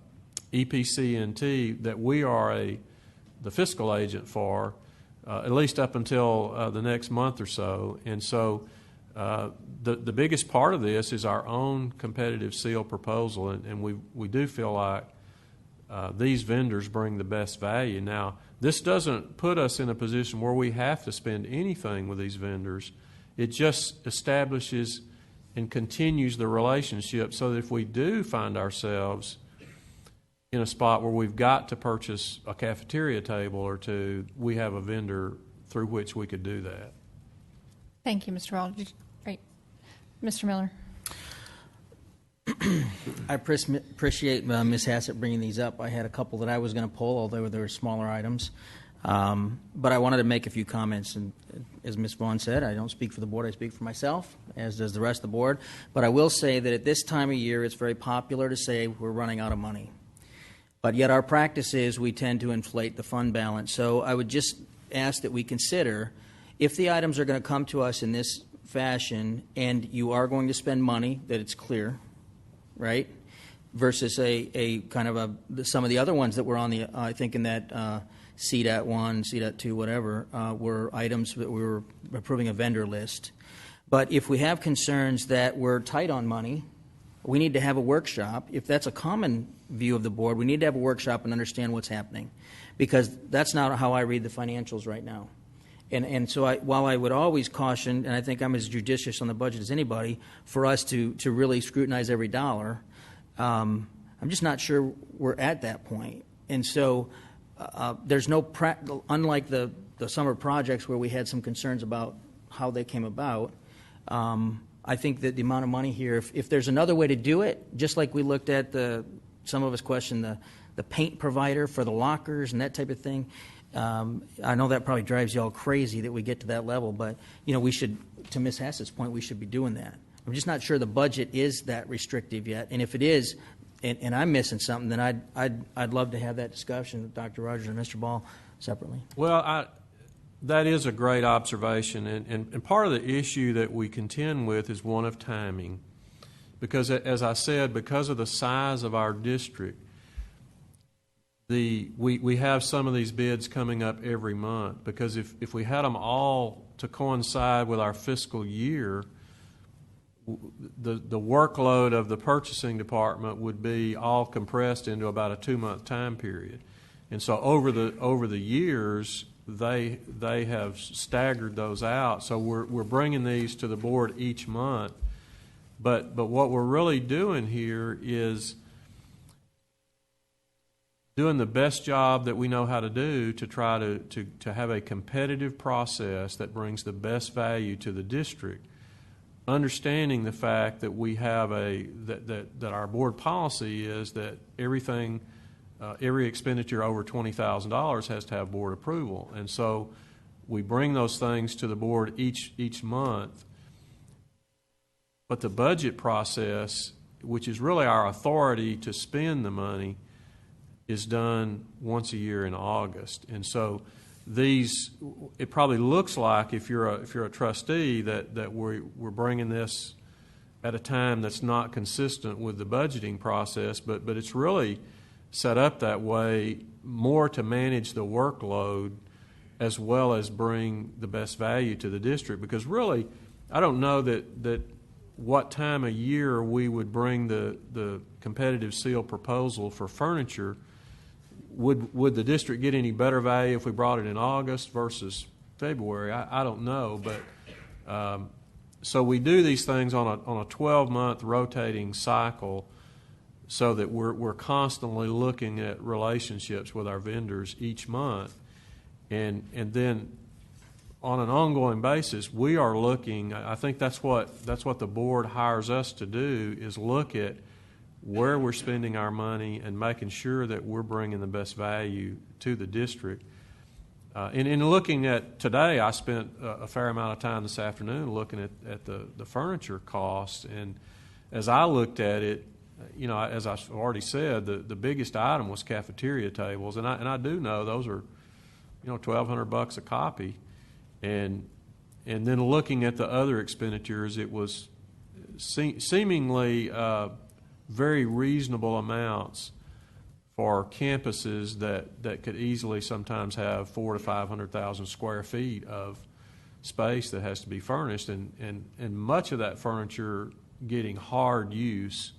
EPCNT that we are the fiscal agent for, at least up until the next month or so. And so the biggest part of this is our own competitive seal proposal, and we do feel like these vendors bring the best value. Now, this doesn't put us in a position where we have to spend anything with these vendors. It just establishes and continues the relationship so that if we do find ourselves in a spot where we've got to purchase a cafeteria table or two, we have a vendor through which we could do that. Thank you, Mr. Wall. Right. Mr. Miller. I appreciate Ms. Hassett bringing these up. I had a couple that I was going to pull, although they were smaller items. But I wanted to make a few comments. And as Ms. Vaughn said, I don't speak for the board, I speak for myself, as does the rest of the board. But I will say that at this time of year, it's very popular to say we're running out of money. But yet our practice is we tend to inflate the fund balance. So I would just ask that we consider, if the items are going to come to us in this fashion and you are going to spend money, that it's clear, right? Versus a kind of some of the other ones that were on the, I think in that CDAT 1, CDAT 2, whatever, were items that we were approving a vendor list. But if we have concerns that we're tight on money, we need to have a workshop. If that's a common view of the board, we need to have a workshop and understand what's happening, because that's not how I read the financials right now. And so while I would always caution, and I think I'm as judicious on the budget as anybody, for us to really scrutinize every dollar, I'm just not sure we're at that point. And so there's no, unlike the summer projects where we had some concerns about how they came about, I think that the amount of money here, if there's another way to do it, just like we looked at some of us questioned the paint provider for the lockers and that type of thing. I know that probably drives you all crazy that we get to that level, but we should, to Ms. Hassett's point, we should be doing that. I'm just not sure the budget is that restrictive yet, and if it is, and I'm missing something, then I'd love to have that discussion with Dr. Rogers and Mr. Ball separately. Well, that is a great observation, and part of the issue that we contend with is one of timing, because as I said, because of the size of our district, we have some of these bids coming up every month, because if we had them all to coincide with our fiscal year, the workload of the purchasing department would be all compressed into about a 2-month time period. And so over the years, they have staggered those out. So we're bringing these to the board each month. But what we're really doing here is doing the best job that we know how to do to try to have a competitive process that brings the best value to the district, understanding the fact that we have that our board policy is that everything, every expenditure over $20,000 has to have board approval. And so we bring those things to the board each month. But the budget process, which is really our authority to spend the money, is done once a year in August. And so it probably looks like, if you're a trustee, that we're bringing this at a time that's not consistent with the budgeting process, but it's really set up that way more to manage the workload as well as bring the best value to the district. Because really, I don't know that what time of year we would bring the competitive seal proposal for furniture. Would the district get any better value if we brought it in August versus February? I don't know, but so we do these things on a 12-month rotating cycle, so that we're constantly looking at relationships with our vendors each month, and then on an ongoing basis we are looking. I think that's what the board hires us to do, is look at where we're spending our money and making sure that we're bringing the best value to the district. And in looking at today, I spent a fair amount of time this afternoon looking at the furniture costs, and as I looked at it, as I've already said, the biggest item was cafeteria tables, and I do know those are $1,200 a copy, and then looking at the other expenditures, it was seemingly very reasonable amounts for campuses that could easily sometimes have 400,000 to 500,000 square feet of space that has to be furnished, and much of that furniture getting hard use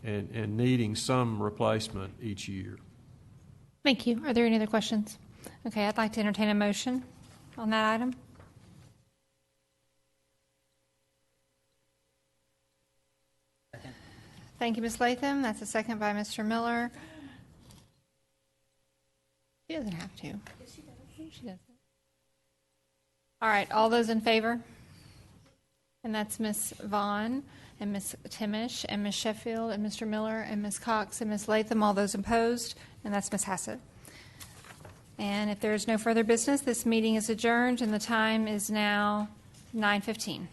and needing some replacement each year. Thank you. Are there any other questions? Okay, I'd like to entertain a motion on that item. Thank you, Ms. Latham. That's a second by Mr. Miller. She doesn't have to. Yes, she does. She doesn't. All right, all those in favor? And that's Ms. Vaughn and Ms. Timish and Ms. Sheffield and Mr. Miller and Ms. Cox and Ms. Latham. All those opposed? And that's Ms. Hassett. And if there is no further business, this meeting is adjourned, and the time is now 9:15.